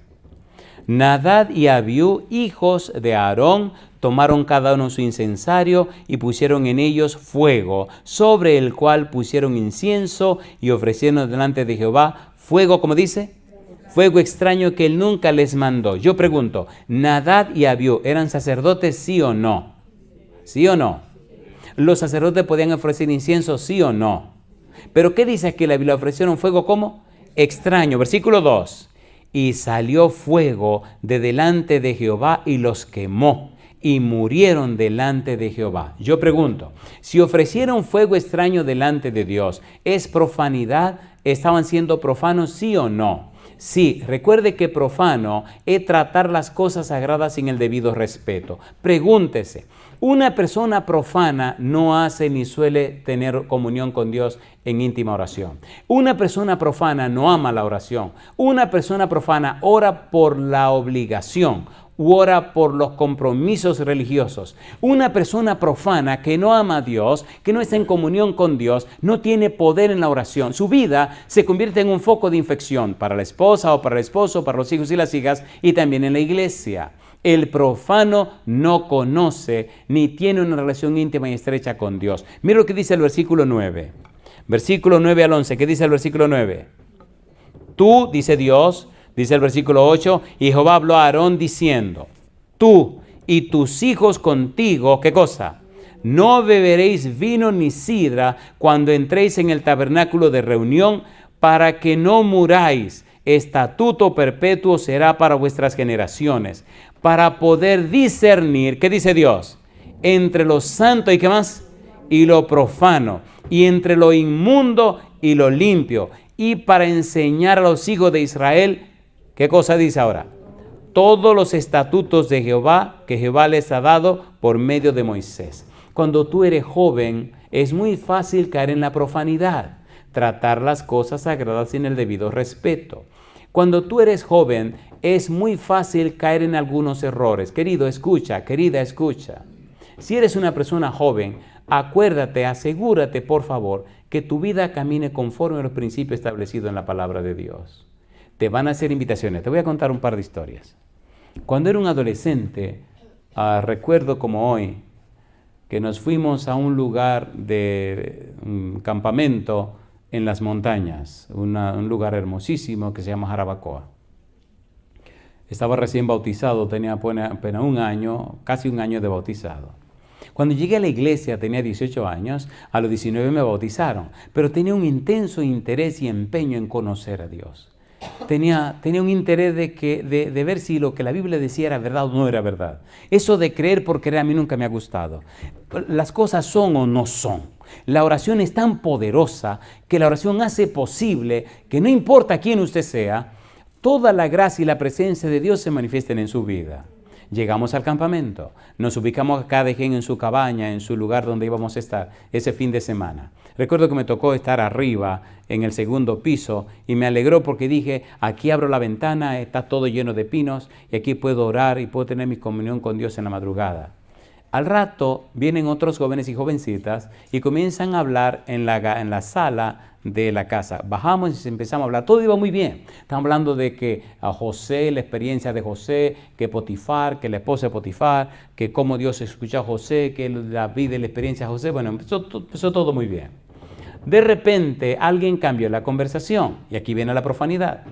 Nadab y Abiú, hijos de Aarón, tomaron cada uno su incensario y pusieron en ellos fuego, sobre el cual pusieron incienso y ofrecieron delante de Jehová fuego, ¿cómo dice? Fuego extraño que él nunca les mandó. Yo pregunto, ¿Nadab y Abiú eran sacerdotes, sí o no? ¿Sí o no? ¿Los sacerdotes podían ofrecer incienso, sí o no? Pero ¿qué dice aquí la Biblia? Ofrecieron fuego, ¿cómo? Extraño. Versículo 2. Y salió fuego de delante de Jehová y los quemó, y murieron delante de Jehová. Yo pregunto, si ofrecieron fuego extraño delante de Dios, ¿es profanidad? ¿Estaban siendo profanos, sí o no? Sí, recuerde que profano es tratar las cosas sagradas sin el debido respeto. Pregúntese, una persona profana no hace ni suele tener comunión con Dios en íntima oración. Una persona profana no ama la oración. Una persona profana ora por la obligación u ora por los compromisos religiosos. Una persona profana que no ama a Dios, que no está en comunión con Dios, no tiene poder en la oración. Su vida se convierte en un foco de infección para la esposa o para el esposo, para los hijos y las hijas y también en la iglesia. El profano no conoce ni tiene una relación íntima y estrecha con Dios. Mira lo que dice el versículo 9. Versículo 9 al 11. ¿Qué dice el versículo 9? Tú, dice Dios, dice el versículo 8, y Jehová habló a Aarón diciendo, tú y tus hijos contigo, ¿qué cosa? No beberéis vino ni sidra cuando entréis en el tabernáculo de reunión, para que no muráis. Estatuto perpetuo será para vuestras generaciones, para poder discernir, ¿qué dice Dios? Entre lo santo y ¿qué más? Y lo profano, y entre lo inmundo y lo limpio, y para enseñar a los hijos de Israel, ¿qué cosa dice ahora? Todos los estatutos de Jehová que Jehová les ha dado por medio de Moisés. Cuando tú eres joven, es muy fácil caer en la profanidad, tratar las cosas sagradas sin el debido respeto. Cuando tú eres joven, es muy fácil caer en algunos errores. Querido, escucha, querida, escucha. Si eres una persona joven, acuérdate, asegúrate, por favor, que tu vida camine conforme a los principios establecidos en la palabra de Dios. Te van a hacer invitaciones. Te voy a contar un par de historias. Cuando era un adolescente, recuerdo como hoy, que nos fuimos a un lugar de un campamento en las montañas, un lugar hermosísimo que se llama Jarabacoa. Estaba recién bautizado, tenía apenas un año, casi un año de bautizado. Cuando llegué a la iglesia tenía 18 años, a los 19 me bautizaron, pero tenía un intenso interés y empeño en conocer a Dios. Tenía un interés de ver si lo que la Biblia decía era verdad o no era verdad. Eso de creer por creer a mí nunca me ha gustado. Las cosas son o no son. La oración es tan poderosa que la oración hace posible que no importa quién usted sea, toda la gracia y la presencia de Dios se manifiesten en su vida. Llegamos al campamento, nos ubicamos cada quien en su cabaña, en su lugar donde íbamos a estar ese fin de semana. Recuerdo que me tocó estar arriba en el segundo piso y me alegró porque dije, aquí abro la ventana, está todo lleno de pinos y aquí puedo orar y puedo tener mi comunión con Dios en la madrugada. Al rato vienen otros jóvenes y jovencitas y comienzan a hablar en la sala de la casa. Bajamos y empezamos a hablar. Todo iba muy bien. Estamos hablando de que a José, la experiencia de José, que Potifar, que la esposa de Potifar, que cómo Dios escuchó a José, que la vida y la experiencia de José. Bueno, empezó todo muy bien. De repente alguien cambió la conversación y aquí viene la profanidad.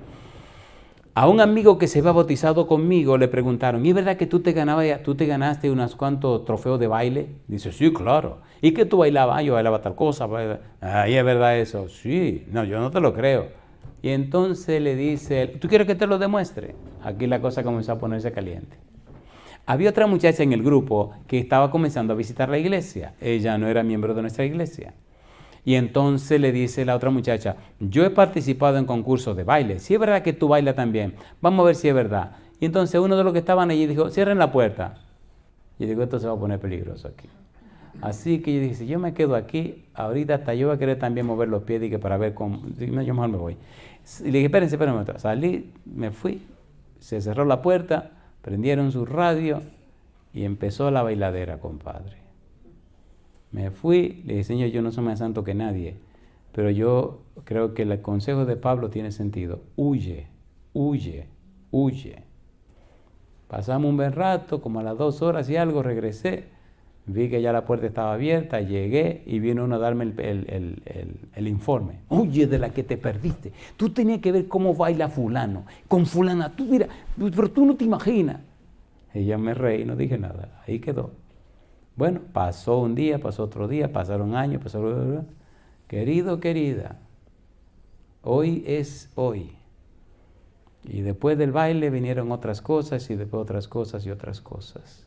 A un amigo que se había bautizado conmigo le preguntaron, ¿y es verdad que tú te ganaste unos cuantos trofeos de baile? Dice, sí, claro. ¿Y qué tú bailabas? Yo bailaba tal cosa. ¿Y es verdad eso? Sí. No, yo no te lo creo. Y entonces le dice, ¿tú quieres que te lo demuestre? Aquí la cosa comenzó a ponerse caliente. Había otra muchacha en el grupo que estaba comenzando a visitar la iglesia. Ella no era miembro de nuestra iglesia. Y entonces le dice la otra muchacha, yo he participado en concursos de baile. Si es verdad que tú bailas también, vamos a ver si es verdad. Y entonces uno de los que estaban allí dijo, cierren la puerta. Y digo, esto se va a poner peligroso aquí. Así que yo dije, si yo me quedo aquí, ahorita hasta yo voy a querer también mover los pies para ver cómo. No, yo mejor me voy. Y le dije, espérense. Salí, me fui, se cerró la puerta, prendieron su radio y empezó la bailadera, compadre. Me fui, le dije, Señor, yo no soy más santo que nadie, pero yo creo que el consejo de Pablo tiene sentido. Huye, huye, huye. Pasamos un buen rato, como a las 2 horas y algo, regresé. Vi que ya la puerta estaba abierta, llegué y vino uno a darme el informe. Oye, de la que te perdiste. Tú tenías que ver cómo baila fulano, con fulana. Tú mira, pero tú no te imaginas. Y ya me reí, no dije nada. Ahí quedó. Bueno, pasó un día, pasó otro día, pasaron años, pasaron... Querido, querida, hoy es hoy. Y después del baile vinieron otras cosas y después otras cosas y otras cosas.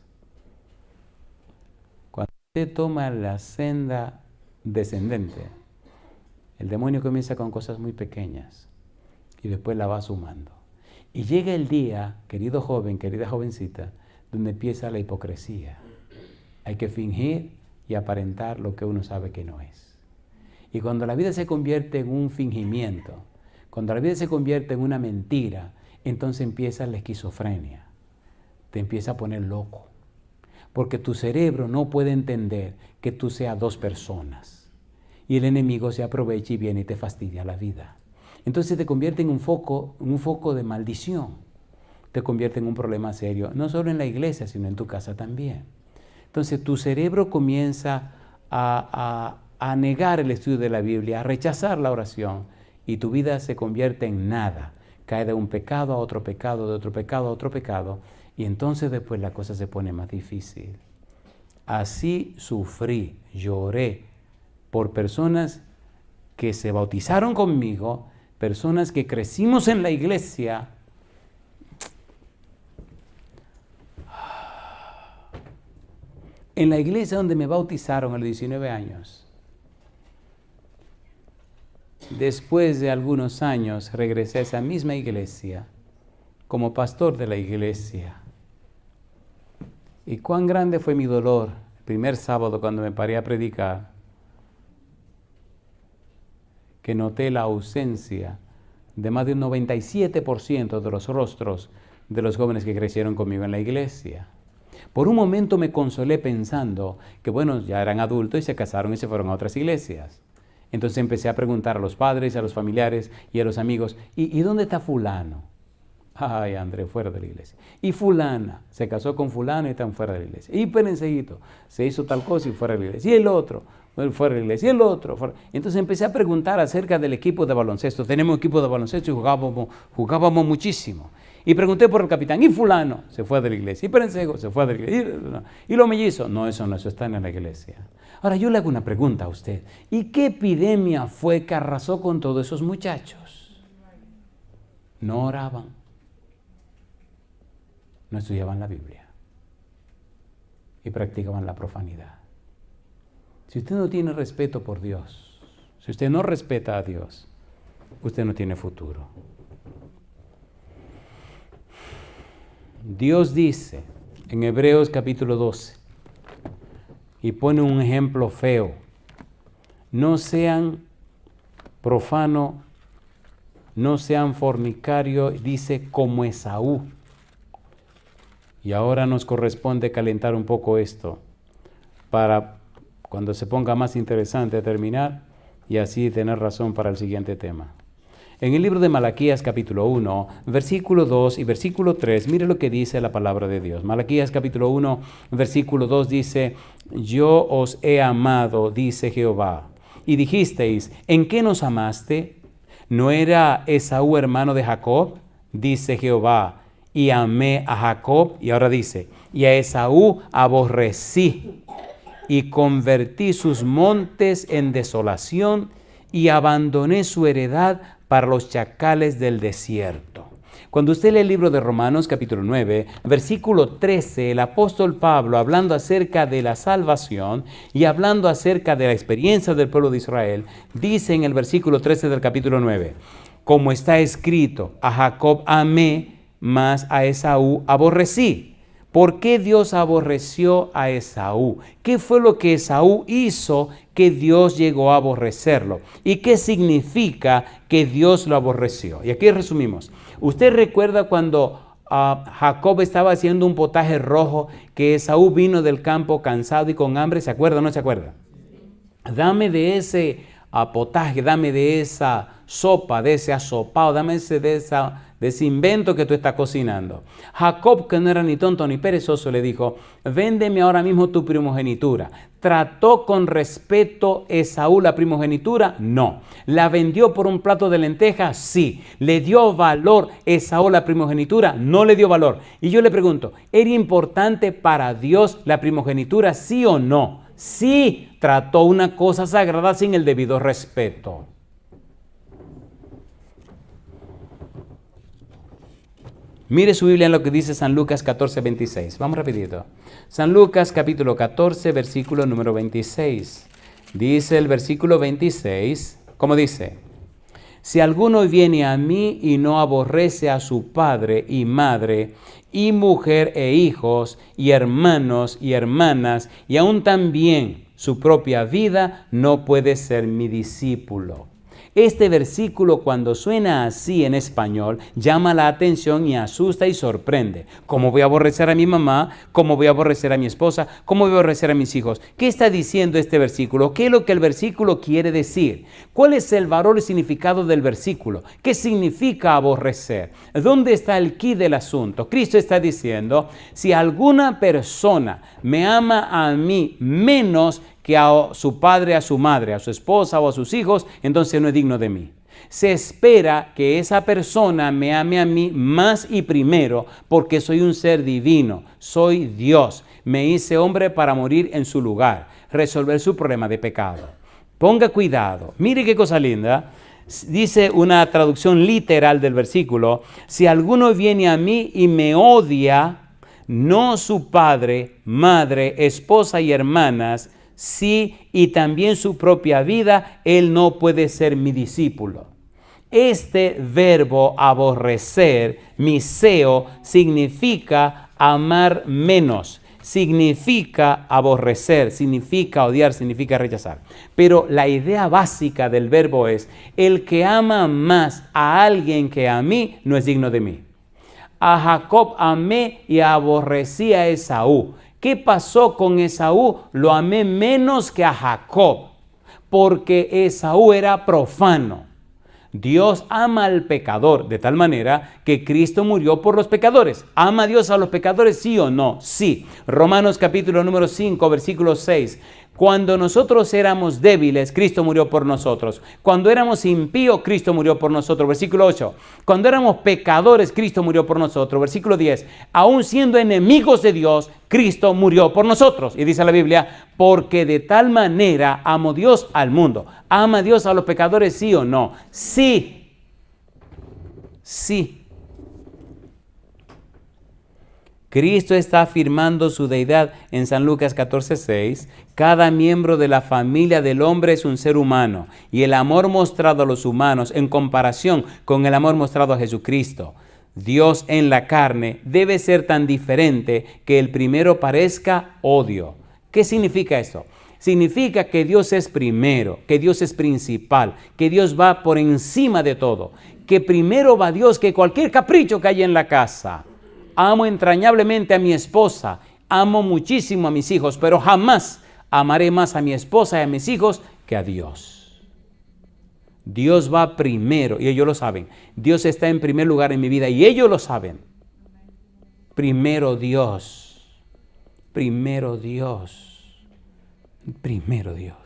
Cuando usted toma la senda descendente, el demonio comienza con cosas muy pequeñas y después la va sumando. Y llega el día, querido joven, querida jovencita, donde empieza la hipocresía. Hay que fingir y aparentar lo que uno sabe que no es. Y cuando la vida se convierte en un fingimiento, cuando la vida se convierte en una mentira, entonces empieza la esquizofrenia. Te empieza a poner loco. Porque tu cerebro no puede entender que tú seas dos personas. Y el enemigo se aprovecha y viene y te fastidia la vida. Entonces te convierte en un foco de maldición. Te convierte en un problema serio, no solo en la iglesia, sino en tu casa también. Entonces tu cerebro comienza a negar el estudio de la Biblia, a rechazar la oración, y tu vida se convierte en nada. Cae de un pecado a otro pecado, de otro pecado a otro pecado, y entonces después la cosa se pone más difícil. Así sufrí, lloré por personas que se bautizaron conmigo, personas que crecimos en la iglesia. En la iglesia donde me bautizaron a los 19 años. Después de algunos años regresé a esa misma iglesia como pastor de la iglesia. Y cuán grande fue mi dolor el primer sábado cuando me paré a predicar, que noté la ausencia de más de un 97% de los rostros de los jóvenes que crecieron conmigo en la iglesia. Por un momento me consolé pensando que, bueno, ya eran adultos y se casaron y se fueron a otras iglesias. Entonces empecé a preguntar a los padres, a los familiares y a los amigos, ¿y dónde está fulano? Ay, André, fuera de la iglesia. Y fulana, se casó con fulano y están fuera de la iglesia. Y Perenceguito, se hizo tal cosa y fuera de la iglesia. Y el otro, fuera de la iglesia. Y el otro, fuera. Entonces empecé a preguntar acerca del equipo de baloncesto. Tenemos equipo de baloncesto y jugábamos muchísimo. Y pregunté por el capitán, y fulano, se fue de la iglesia. Y Perencego, se fue de la iglesia. Y los mellizos, no, eso están en la iglesia. Ahora yo le hago una pregunta a usted. ¿Y qué epidemia fue que arrasó con todos esos muchachos? No oraban. No estudiaban la Biblia. Y practicaban la profanidad. Si usted no tiene respeto por Dios, si usted no respeta a Dios, usted no tiene futuro. Dios dice en Hebreos capítulo 12, y pone un ejemplo feo: no sean profanos, no sean fornicarios, dice, como Esaú. Y ahora nos corresponde calentar un poco esto para cuando se ponga más interesante terminar y así tener razón para el siguiente tema. En el libro de Malaquías capítulo 1, versículo 2 y versículo 3, mire lo que dice la palabra de Dios. Malaquías capítulo 1, versículo 2 dice: yo os he amado, dice Jehová. Y dijisteis, ¿en qué nos amaste? ¿No era Esaú hermano de Jacob? Dice Jehová, y amé a Jacob. Y ahora dice, y a Esaú aborrecí, y convertí sus montes en desolación, y abandoné su heredad para los chacales del desierto. Cuando usted lee el libro de Romanos capítulo 9, versículo 13, el apóstol Pablo, hablando acerca de la salvación y hablando acerca de la experiencia del pueblo de Israel, dice en el versículo 13 del capítulo 9, como está escrito, a Jacob amé, mas a Esaú aborrecí. ¿Por qué Dios aborreció a Esaú? ¿Qué fue lo que Esaú hizo que Dios llegó a aborrecerlo? ¿Y qué significa que Dios lo aborreció? Y aquí resumimos. ¿Usted recuerda cuando Jacob estaba haciendo un potaje rojo, que Esaú vino del campo cansado y con hambre? ¿Se acuerda o no se acuerda? Dame de ese potaje, dame de esa sopa, de ese asopado, dame de de ese invento que tú estás cocinando. Jacob, que no era ni tonto ni perezoso, le dijo, véndeme ahora mismo tu primogenitura. ¿Trató con respeto Esaú la primogenitura? No. ¿La vendió por un plato de lentejas? Sí. ¿Le dio valor Esaú la primogenitura? No le dio valor. Y yo le pregunto, ¿era importante para Dios la primogenitura, sí o no? Sí, trató una cosa sagrada sin el debido respeto. Mire su Biblia en lo que dice San Lucas 14, 26. Vamos rapidito. San Lucas capítulo 14, versículo número 26. Dice el versículo 26, ¿cómo dice? Si alguno viene a mí y no aborrece a su padre y madre, y mujer e hijos, y hermanos y hermanas, y aún también su propia vida, no puede ser mi discípulo. Este versículo, cuando suena así en español, llama la atención y asusta y sorprende. ¿Cómo voy a aborrecer a mi mamá? ¿Cómo voy a aborrecer a mi esposa? ¿Cómo voy a aborrecer a mis hijos? ¿Qué está diciendo este versículo? ¿Qué es lo que el versículo quiere decir? ¿Cuál es el valor y significado del versículo? ¿Qué significa aborrecer? ¿Dónde está el quid del asunto? Cristo está diciendo, si alguna persona me ama a mí menos que a su padre, a su madre, a su esposa o a sus hijos, entonces no es digno de mí. Se espera que esa persona me ame a mí más y primero porque soy un ser divino, soy Dios. Me hice hombre para morir en su lugar, resolver su problema de pecado. Ponga cuidado, mire qué cosa linda. Dice una traducción literal del versículo, si alguno viene a mí y me odia, no su padre, madre, esposa y hermanas, sí, y también su propia vida, él no puede ser mi discípulo. Este verbo aborrecer, miseo, significa amar menos, significa aborrecer, significa odiar, significa rechazar. Pero la idea básica del verbo es, el que ama más a alguien que a mí, no es digno de mí. A Jacob amé y aborrecí a Esaú. ¿Qué pasó con Esaú? Lo amé menos que a Jacob, porque Esaú era profano. Dios ama al pecador de tal manera que Cristo murió por los pecadores. ¿Ama Dios a los pecadores, sí o no? Sí. Romanos capítulo número 5, versículo 6. Cuando nosotros éramos débiles, Cristo murió por nosotros. Cuando éramos impíos, Cristo murió por nosotros. Versículo 8. Cuando éramos pecadores, Cristo murió por nosotros. Versículo 10. Aún siendo enemigos de Dios, Cristo murió por nosotros. Y dice la Biblia, porque de tal manera amó Dios al mundo. ¿Ama Dios a los pecadores, sí o no? Sí. Sí. Cristo está afirmando su deidad en San Lucas 14:6. Cada miembro de la familia del hombre es un ser humano y el amor mostrado a los humanos en comparación con el amor mostrado a Jesucristo, Dios en la carne, debe ser tan diferente que el primero parezca odio. ¿Qué significa esto? Significa que Dios es primero, que Dios es principal, que Dios va por encima de todo, que primero va Dios que cualquier capricho que haya en la casa. Amo entrañablemente a mi esposa, amo muchísimo a mis hijos, pero jamás amaré más a mi esposa y a mis hijos que a Dios. Dios va primero y ellos lo saben. Dios está en primer lugar en mi vida y ellos lo saben. Primero Dios, primero Dios, primero Dios.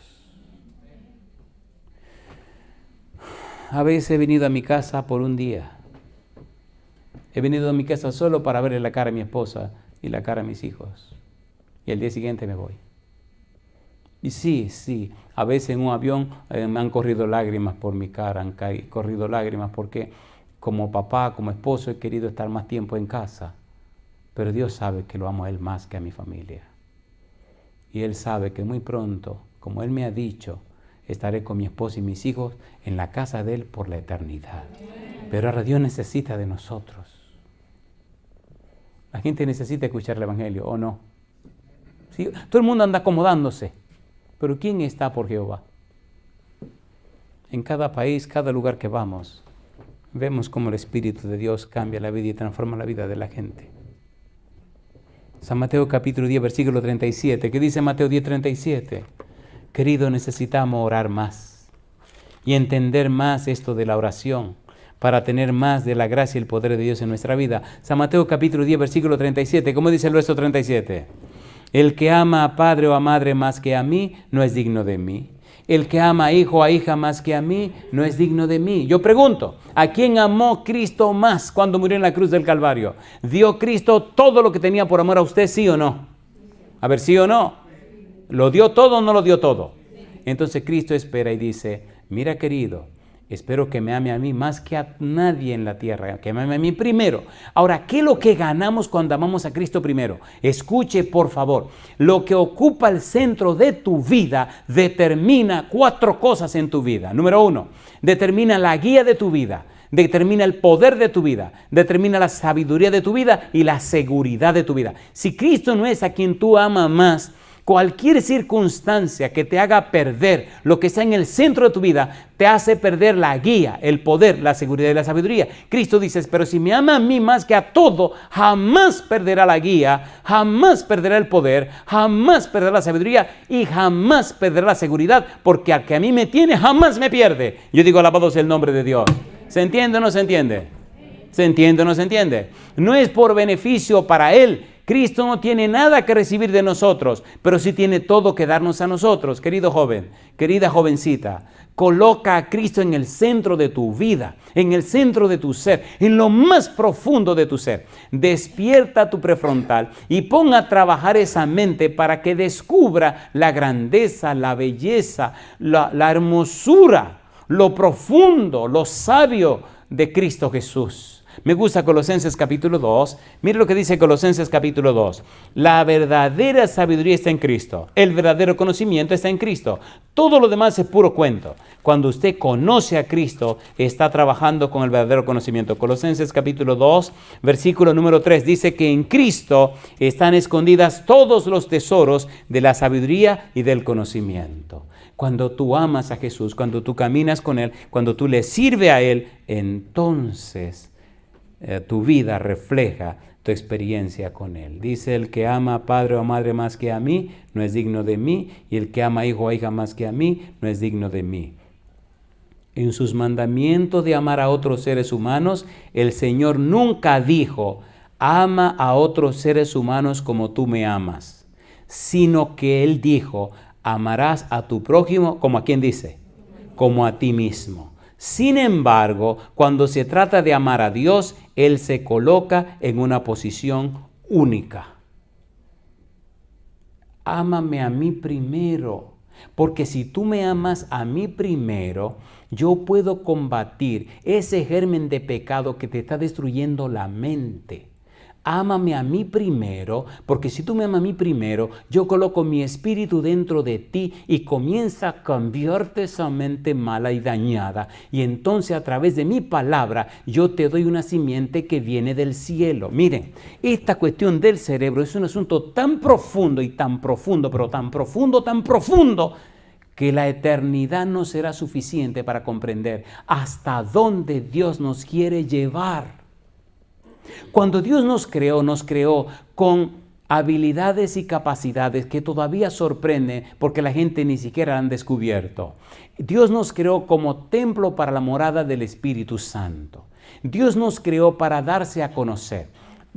A veces he venido a mi casa por un día. He venido a mi casa solo para verle la cara a mi esposa y la cara a mis hijos. Y al día siguiente me voy. Y sí, a veces en un avión me han corrido lágrimas por mi cara, han corrido lágrimas porque como papá, como esposo he querido estar más tiempo en casa. Pero Dios sabe que lo amo a Él más que a mi familia. Y Él sabe que muy pronto, como Él me ha dicho, estaré con mi esposa y mis hijos en la casa de Él por la eternidad. Pero ahora Dios necesita de nosotros. La gente necesita escuchar el Evangelio, ¿o no? ¿Sí? Todo el mundo anda acomodándose. Pero ¿quién está por Jehová? En cada país, cada lugar que vamos, vemos cómo el Espíritu de Dios cambia la vida y transforma la vida de la gente. San Mateo capítulo 10, versículo 37. ¿Qué dice Mateo 10, 37? Querido, necesitamos orar más y entender más esto de la oración. para tener más de la gracia y el poder de Dios en nuestra vida. San Mateo capítulo 10, versículo 37. ¿Cómo dice el verso 37? El que ama a padre o a madre más que a mí, no es digno de mí. El que ama a hijo o a hija más que a mí, no es digno de mí. Yo pregunto, ¿a quién amó Cristo más cuando murió en la cruz del Calvario? ¿Dio Cristo todo lo que tenía por amor a usted, sí o no? A ver, ¿sí o no? ¿Lo dio todo o no lo dio todo? Entonces Cristo espera y dice, mira querido, espero que me ame a mí más que a nadie en la tierra, que me ame a mí primero. Ahora, ¿qué es lo que ganamos cuando amamos a Cristo primero? Escuche, por favor. Lo que ocupa el centro de tu vida determina 4 cosas en tu vida. Número 1, determina la guía de tu vida, determina el poder de tu vida, determina la sabiduría de tu vida y la seguridad de tu vida. Si Cristo no es a quien tú amas más, cualquier circunstancia que te haga perder lo que está en el centro de tu vida, te hace perder la guía, el poder, la seguridad y la sabiduría. Cristo dice, pero si me ama a mí más que a todo, jamás perderá la guía, jamás perderá el poder, jamás perderá la sabiduría y jamás perderá la seguridad, porque al que a mí me tiene, jamás me pierde. Yo digo, alabado sea el nombre de Dios. ¿Se entiende o no se entiende? ¿Se entiende o no se entiende? No es por beneficio para Él. Cristo no tiene nada que recibir de nosotros, pero sí tiene todo que darnos a nosotros. Querido joven, querida jovencita, coloca a Cristo en el centro de tu vida, en el centro de tu ser, en lo más profundo de tu ser. Despierta tu prefrontal y pon a trabajar esa mente para que descubra la grandeza, la belleza, la hermosura, lo profundo, lo sabio de Cristo Jesús. Me gusta Colosenses capítulo 2. Mire lo que dice Colosenses capítulo 2. La verdadera sabiduría está en Cristo. El verdadero conocimiento está en Cristo. Todo lo demás es puro cuento. Cuando usted conoce a Cristo, está trabajando con el verdadero conocimiento. Colosenses capítulo 2, versículo número 3, dice que en Cristo están escondidas todos los tesoros de la sabiduría y del conocimiento. Cuando tú amas a Jesús, cuando tú caminas con Él, cuando tú le sirves a Él, entonces tu vida refleja tu experiencia con Él. Dice, el que ama a padre o a madre más que a mí, no es digno de mí, y el que ama a hijo o a hija más que a mí, no es digno de mí. En sus mandamientos de amar a otros seres humanos, el Señor nunca dijo, ama a otros seres humanos como tú me amas, sino que Él dijo, amarás a tu prójimo, ¿como a quién dice? Como a ti mismo. Sin embargo, cuando se trata de amar a Dios, Él se coloca en una posición única. Ámame a mí primero, porque si tú me amas a mí primero, yo puedo combatir ese germen de pecado que te está destruyendo la mente. Ámame a mí primero, porque si tú me amas a mí primero, yo coloco mi espíritu dentro de ti y comienza a cambiarte esa mente mala y dañada. Y entonces a través de mi palabra, yo te doy una simiente que viene del cielo. Miren, esta cuestión del cerebro es un asunto tan profundo y tan profundo, pero tan profundo, que la eternidad no será suficiente para comprender hasta dónde Dios nos quiere llevar. Cuando Dios nos creó con habilidades y capacidades que todavía sorprenden porque la gente ni siquiera la han descubierto. Dios nos creó como templo para la morada del Espíritu Santo. Dios nos creó para darse a conocer.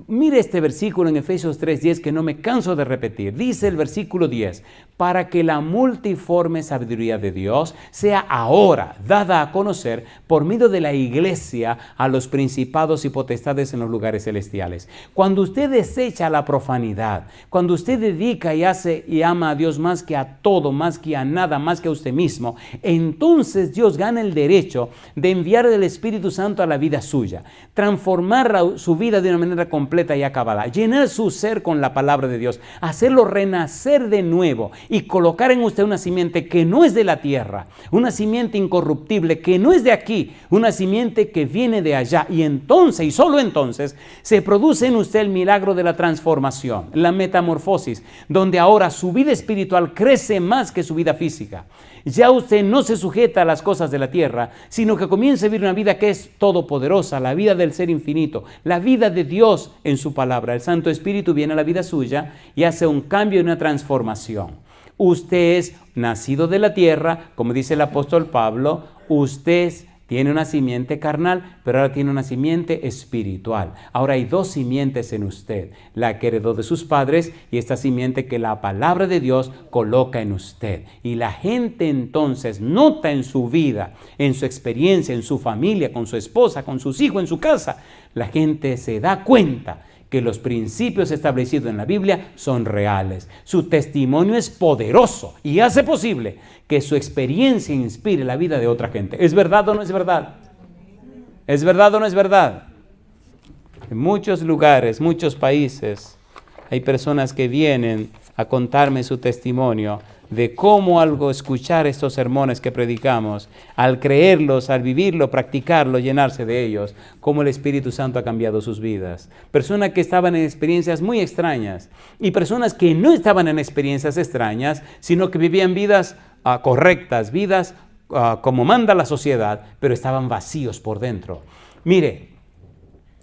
Mire este versículo en Efesios 3:10 que no me canso de repetir. Dice el versículo 10, para que la multiforme sabiduría de Dios sea ahora dada a conocer por medio de la iglesia a los principados y potestades en los lugares celestiales. Cuando usted desecha la profanidad, cuando usted dedica y hace y ama a Dios más que a todo, más que a nada, más que a usted mismo, entonces Dios gana el derecho de enviar el Espíritu Santo a la vida suya, transformar su vida de una manera completa y acabada, llenar su ser con la palabra de Dios, hacerlo renacer de nuevo y colocar en usted una simiente que no es de la tierra, una simiente incorruptible que no es de aquí, una simiente que viene de allá, y entonces, y solo entonces, se produce en usted el milagro de la transformación, la metamorfosis, donde ahora su vida espiritual crece más que su vida física. Ya usted no se sujeta a las cosas de la tierra, sino que comienza a vivir una vida que es todopoderosa, la vida del ser infinito, la vida de Dios en su palabra. El Santo Espíritu viene a la vida suya y hace un cambio y una transformación. Usted es nacido de la tierra, como dice el apóstol Pablo, usted Tiene una simiente carnal, pero ahora tiene una simiente espiritual. Ahora hay dos simientes en usted, la que heredó de sus padres y esta simiente que la palabra de Dios coloca en usted. Y la gente entonces nota en su vida, en su experiencia, en su familia, con su esposa, con sus hijos, en su casa, la gente se da cuenta que los principios establecidos en la Biblia son reales. Su testimonio es poderoso y hace posible que su experiencia inspire la vida de otra gente. ¿Es verdad o no es verdad? ¿Es verdad o no es verdad? En muchos lugares, muchos países, hay personas que vienen a contarme su testimonio de cómo al escuchar estos sermones que predicamos, al creerlos, al vivirlo, practicarlo, llenarse de ellos, cómo el Espíritu Santo ha cambiado sus vidas. Personas que estaban en experiencias muy extrañas y personas que no estaban en experiencias extrañas, sino que vivían vidas correctas, vidas como manda la sociedad, pero estaban vacíos por dentro. Mire,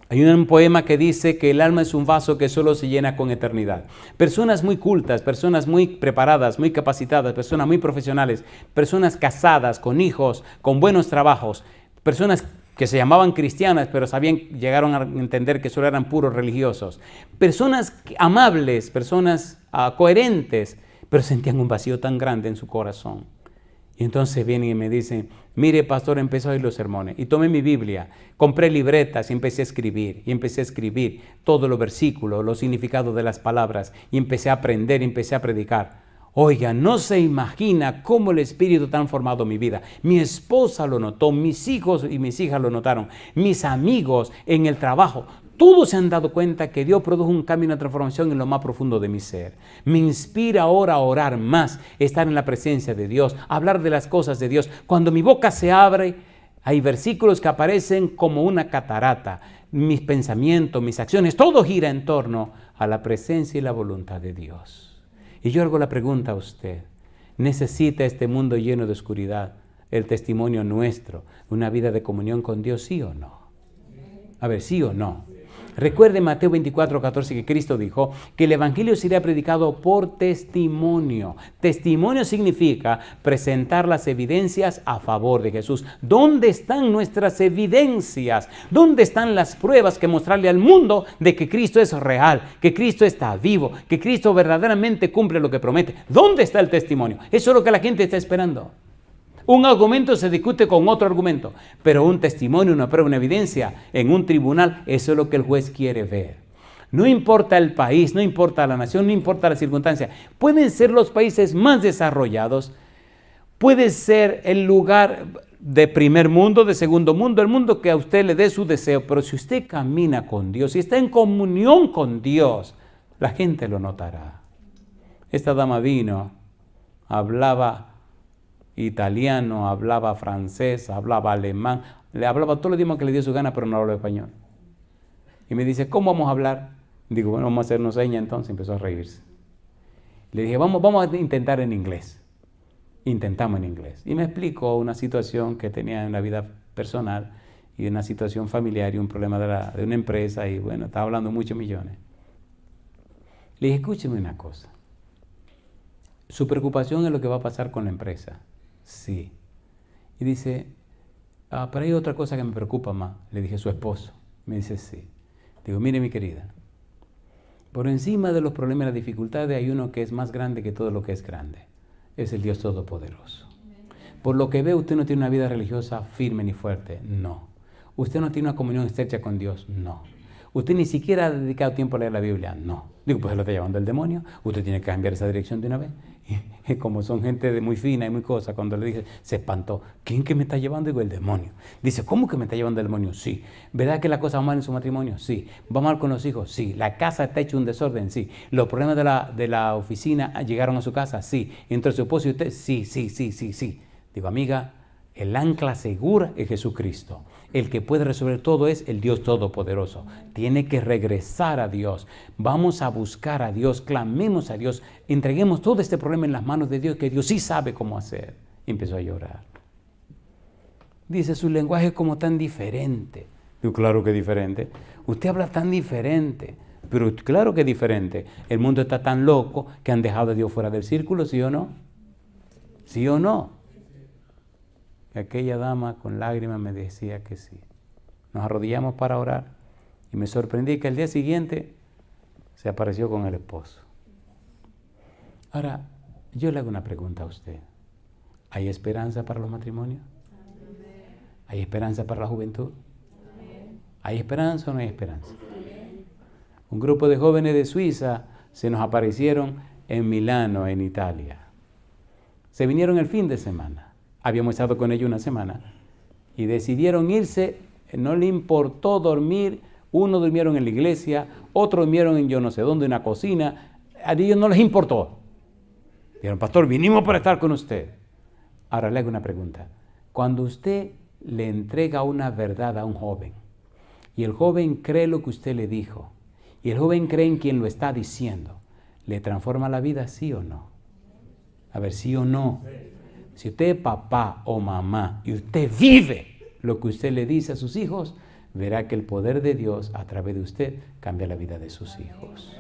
hay un poema que dice que el alma es un vaso que solo se llena con eternidad. Personas muy cultas, personas muy preparadas, muy capacitadas, personas muy profesionales, personas casadas, con hijos, con buenos trabajos, personas que se llamaban cristianas, pero llegaron a entender que solo eran puros religiosos. Personas amables, personas coherentes, pero sentían un vacío tan grande en su corazón. Y entonces vienen y me dicen, mire pastor, empecé a oír los sermones y tomé mi Biblia, compré libretas y empecé a escribir todos los versículos, los significados de las palabras y empecé a aprender, empecé a predicar. Oiga, no se imagina cómo el Espíritu ha transformado mi vida. Mi esposa lo notó, mis hijos y mis hijas lo notaron, mis amigos en el trabajo. Todos se han dado cuenta que Dios produjo un cambio y una transformación en lo más profundo de mi ser. Me inspira ahora a orar más, estar en la presencia de Dios, hablar de las cosas de Dios. Cuando mi boca se abre, hay versículos que aparecen como una catarata. Mis pensamientos, mis acciones, todo gira en torno a la presencia y la voluntad de Dios. Y yo hago la pregunta a usted, ¿necesita este mundo lleno de oscuridad el testimonio nuestro, una vida de comunión con Dios, sí o no? A ver, ¿sí o no? Recuerde Mateo 24:14 que Cristo dijo que el Evangelio sería predicado por testimonio. Testimonio significa presentar las evidencias a favor de Jesús. ¿Dónde están nuestras evidencias? ¿Dónde están las pruebas que mostrarle al mundo de que Cristo es real, que Cristo está vivo, que Cristo verdaderamente cumple lo que promete? ¿Dónde está el testimonio? Eso es lo que la gente está esperando. Un argumento se discute con otro argumento, pero un testimonio, una prueba, una evidencia en un tribunal, eso es lo que el juez quiere ver. No importa el país, no importa la nación, no importa la circunstancia. Pueden ser los países más desarrollados, puede ser el lugar de primer mundo, de segundo mundo, el mundo que a usted le dé su deseo, pero si usted camina con Dios, si está en comunión con Dios, la gente lo notará. Esta dama vino, hablaba italiano, hablaba francés, hablaba alemán, le hablaba todos los idiomas que le dio su gana, pero no hablaba español. Y me dice, ¿cómo vamos a hablar? Digo, bueno, vamos a hacernos señas. Entonces empezó a reírse. Le dije, vamos a intentar en inglés. Intentamos en inglés. Y me explicó una situación que tenía en la vida personal y una situación familiar y un problema de una empresa y bueno, estaba hablando muchos millones. Le dije, escúcheme una cosa. Su preocupación es lo que va a pasar con la empresa. Sí. Y dice, pero hay otra cosa que me preocupa más. Le dije, su esposo. Me dice, sí. Digo, mire mi querida, por encima de los problemas y las dificultades hay uno que es más grande que todo lo que es grande. Es el Dios Todopoderoso. Por lo que ve, usted no tiene una vida religiosa firme ni fuerte. No. Usted no tiene una comunión estrecha con Dios. No. Usted ni siquiera ha dedicado tiempo a leer la Biblia. No. Digo, pues lo está llevando el demonio. Usted tiene que cambiar esa dirección de una vez. Y como son gente muy fina y muy cosa, cuando le dije, se espantó. ¿Quién que me está llevando? Digo, el demonio. Dice, ¿cómo que me está llevando el demonio? Sí. ¿Verdad que la cosa va mal en su matrimonio? Sí. ¿Va mal con los hijos? Sí. ¿La casa está hecha un desorden? Sí. ¿Los problemas de la oficina llegaron a su casa? Sí. ¿Entre su esposo y usted? Sí. Digo, amiga, el ancla segura es Jesucristo. El que puede resolver todo es el Dios Todopoderoso. Tiene que regresar a Dios. Vamos a buscar a Dios, clamemos a Dios, entreguemos todo este problema en las manos de Dios, que Dios sí sabe cómo hacer. Y empezó a llorar. Dice, su lenguaje es como tan diferente. Digo, claro que es diferente. Usted habla tan diferente, pero claro que es diferente. El mundo está tan loco que han dejado a Dios fuera del círculo, ¿sí o no? ¿Sí o no? Y aquella dama con lágrimas me decía que sí. Nos arrodillamos para orar y me sorprendí que al día siguiente se apareció con el esposo. Ahora, yo le hago una pregunta a usted. ¿Hay esperanza para los matrimonios? ¿Hay esperanza para la juventud? ¿Hay esperanza o no hay esperanza? Un grupo de jóvenes de Suiza se nos aparecieron en Milano, en Italia. Se vinieron el fin de semana. Habíamos estado con ellos una semana. Y decidieron irse, no le importó dormir. Uno durmieron en la iglesia, otro durmieron en yo no sé dónde, en una cocina. A ellos no les importó. Dijeron, pastor, vinimos para estar con usted. Ahora le hago una pregunta. Cuando usted le entrega una verdad a un joven, y el joven cree lo que usted le dijo, y el joven cree en quien lo está diciendo, ¿le transforma la vida, sí o no? A ver, sí o no. Si usted es papá o mamá y usted vive lo que usted le dice a sus hijos, verá que el poder de Dios a través de usted cambia la vida de sus hijos.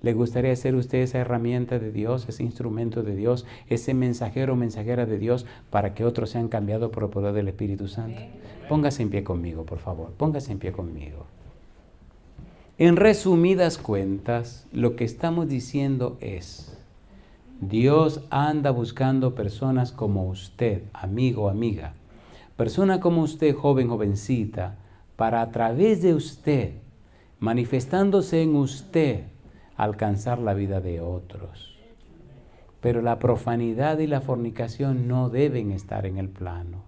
¿Le gustaría ser usted esa herramienta de Dios, ese instrumento de Dios, ese mensajero o mensajera de Dios para que otros sean cambiados por el poder del Espíritu Santo? Póngase en pie conmigo, por favor. Póngase en pie conmigo. En resumidas cuentas, lo que estamos diciendo es, Dios anda buscando personas como usted, amigo o amiga, persona como usted, joven, jovencita, para a través de usted, manifestándose en usted, alcanzar la vida de otros. Pero la profanidad y la fornicación no deben estar en el plano.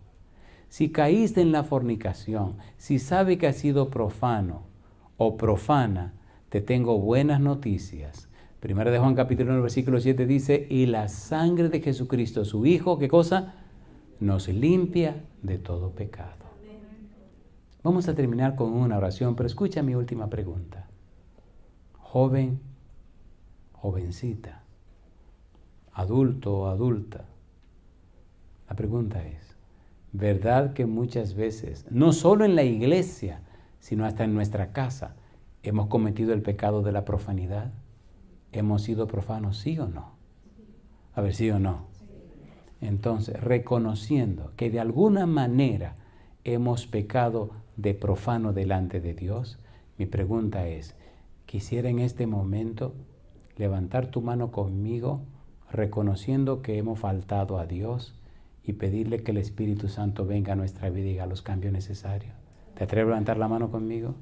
Si caíste en la fornicación, si sabe que has sido profano o profana, te tengo buenas noticias. Primera de Juan capítulo 1, versículo 7 dice, y la sangre de Jesucristo, su Hijo, ¿qué cosa? Nos limpia de todo pecado. Vamos a terminar con una oración, pero escucha mi última pregunta. Joven, jovencita, adulto o adulta, la pregunta es, ¿verdad que muchas veces, no solo en la iglesia, sino hasta en nuestra casa, hemos cometido el pecado de la profanidad? ¿Hemos sido profanos, sí o no? A ver, sí o no. Entonces, reconociendo que de alguna manera hemos pecado de profano delante de Dios, mi pregunta es, quisiera en este momento levantar tu mano conmigo, reconociendo que hemos faltado a Dios y pedirle que el Espíritu Santo venga a nuestra vida y haga los cambios necesarios. ¿Te atreves a levantar la mano conmigo?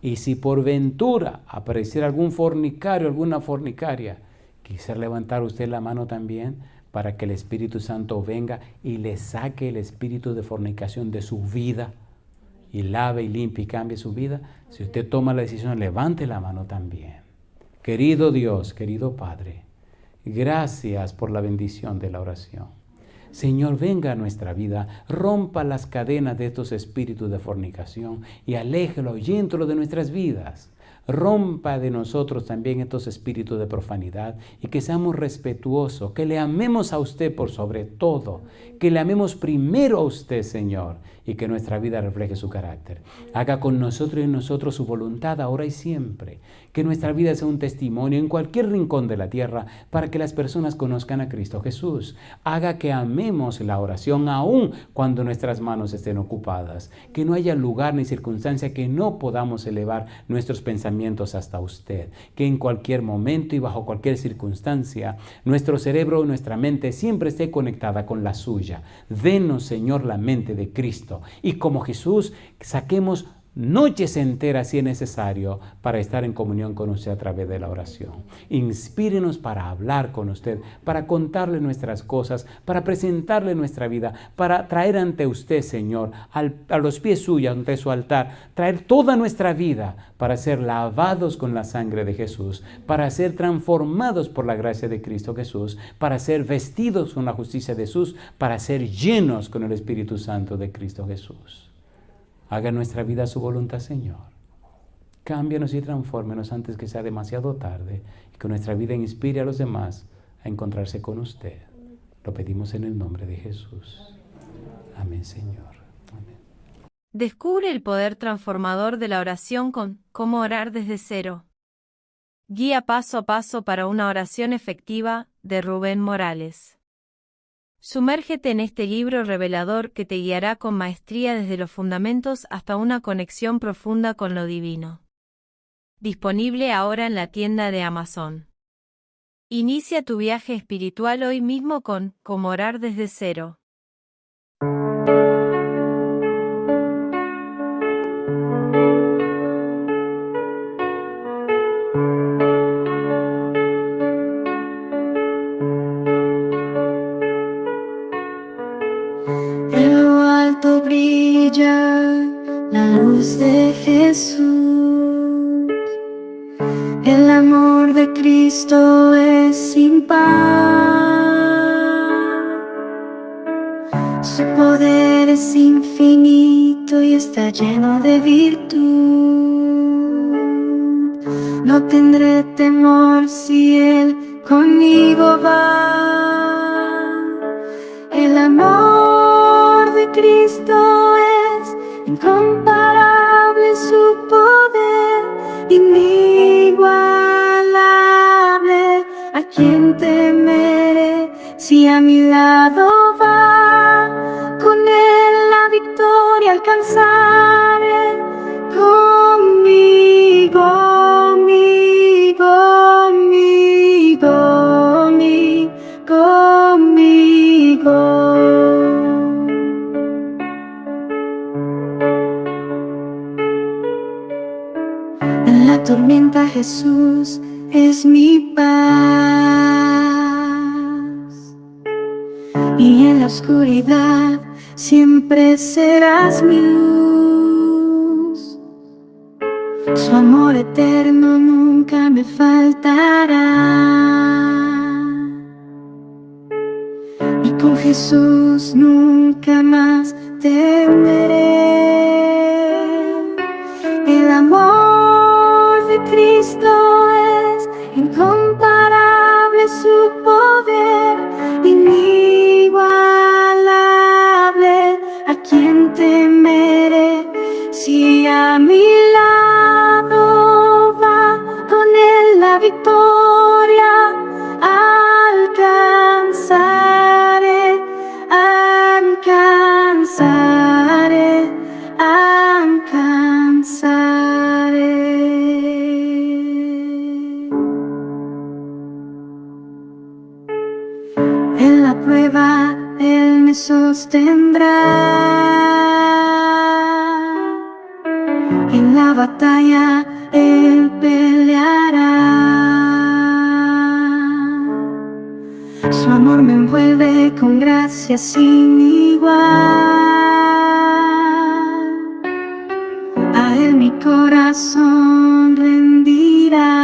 Y si por ventura apareciera algún fornicario, alguna fornicaria, quisiera levantar usted la mano también para que el Espíritu Santo venga y le saque el espíritu de fornicación de su vida y lave y limpie y cambie su vida. Si usted toma la decisión, levante la mano también. Querido Dios, querido Padre, gracias por la bendición de la oración. Señor, venga a nuestra vida, rompa las cadenas de estos espíritus de fornicación y aléjelo, ahuyéntelo de nuestras vidas. Rompa de nosotros también estos espíritus de profanidad y que seamos respetuosos, que le amemos a usted por sobre todo, que le amemos primero a usted, Señor, y que nuestra vida refleje su carácter. Haga con nosotros y en nosotros su voluntad ahora y siempre. Que nuestra vida sea un testimonio en cualquier rincón de la tierra para que las personas conozcan a Cristo Jesús. Haga que amemos la oración aún cuando nuestras manos estén ocupadas. Que no haya lugar ni circunstancia que no podamos elevar nuestros pensamientos hasta usted. Que en cualquier momento y bajo cualquier circunstancia, nuestro cerebro o nuestra mente siempre esté conectada con la suya. Denos, Señor, la mente de Cristo. Y como Jesús, saquemos noches enteras si es necesario para estar en comunión con usted a través de la oración. Inspírenos para hablar con usted, para contarle nuestras cosas, para presentarle nuestra vida, para traer ante usted, Señor, a los pies suyos, ante su altar, traer toda nuestra vida para ser lavados con la sangre de Jesús, para ser transformados por la gracia de Cristo Jesús, para ser vestidos con la justicia de Jesús, para ser llenos con el Espíritu Santo de Cristo Jesús. Haga nuestra vida su voluntad, Señor. Cámbianos y transfórmenos antes que sea demasiado tarde y que nuestra vida inspire a los demás a encontrarse con usted. Lo pedimos en el nombre de Jesús. Amén, Señor. Amén. Descubre el poder transformador de la oración con Cómo orar desde cero. Guía paso a paso para una oración efectiva de Rubén Morales. Sumérgete en este libro revelador que te guiará con maestría desde los fundamentos hasta una conexión profunda con lo divino. Disponible ahora en la tienda de Amazon. Inicia tu viaje espiritual hoy mismo con Cómo orar desde cero. En lo alto brilla la luz de Jesús. El amor de Cristo es sin par. Su poder es infinito y está lleno de virtud. No tendré temor si Él conmigo va. El amor de Cristo es incomparable, su poder inigualable. ¿A quién temeré si a mi lado va? Con Él la victoria alcanzaré. Conmigo, conmigo. En la tormenta Jesús es mi paz, y en la oscuridad siempre serás mi luz. Su amor eterno nunca me faltará, y con Jesús nunca más temeré. El amor de Cristo es incomparable, su poder inigualable. ¿A quién temeré si a mi lado va? Con Él la victoria alcanzaré, alcanzaré, alcanzaré. En la prueba Él me sostendrá, en la batalla Él peleará. Su amor me envuelve con gracia sin igual. A Él mi corazón rendirá.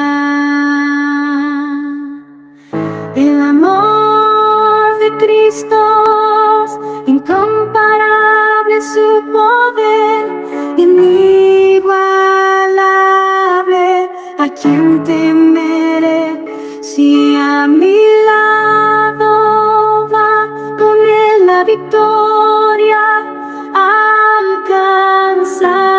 El amor de Cristo es incomparable, su poder inigualable. ¿A quién temeré si a mi lado va? Con Él la victoria alcanzar.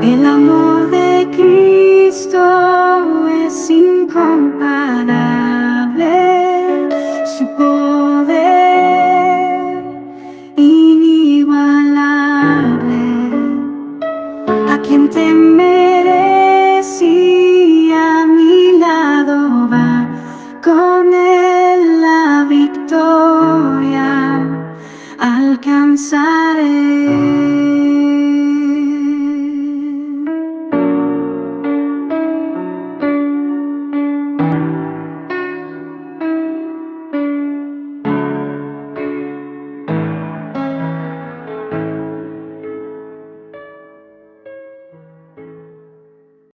El amor de Cristo es incomparable, su poder inigualable. ¿A quién temeré si a mi lado va? Con Él la victoria alcanzaré.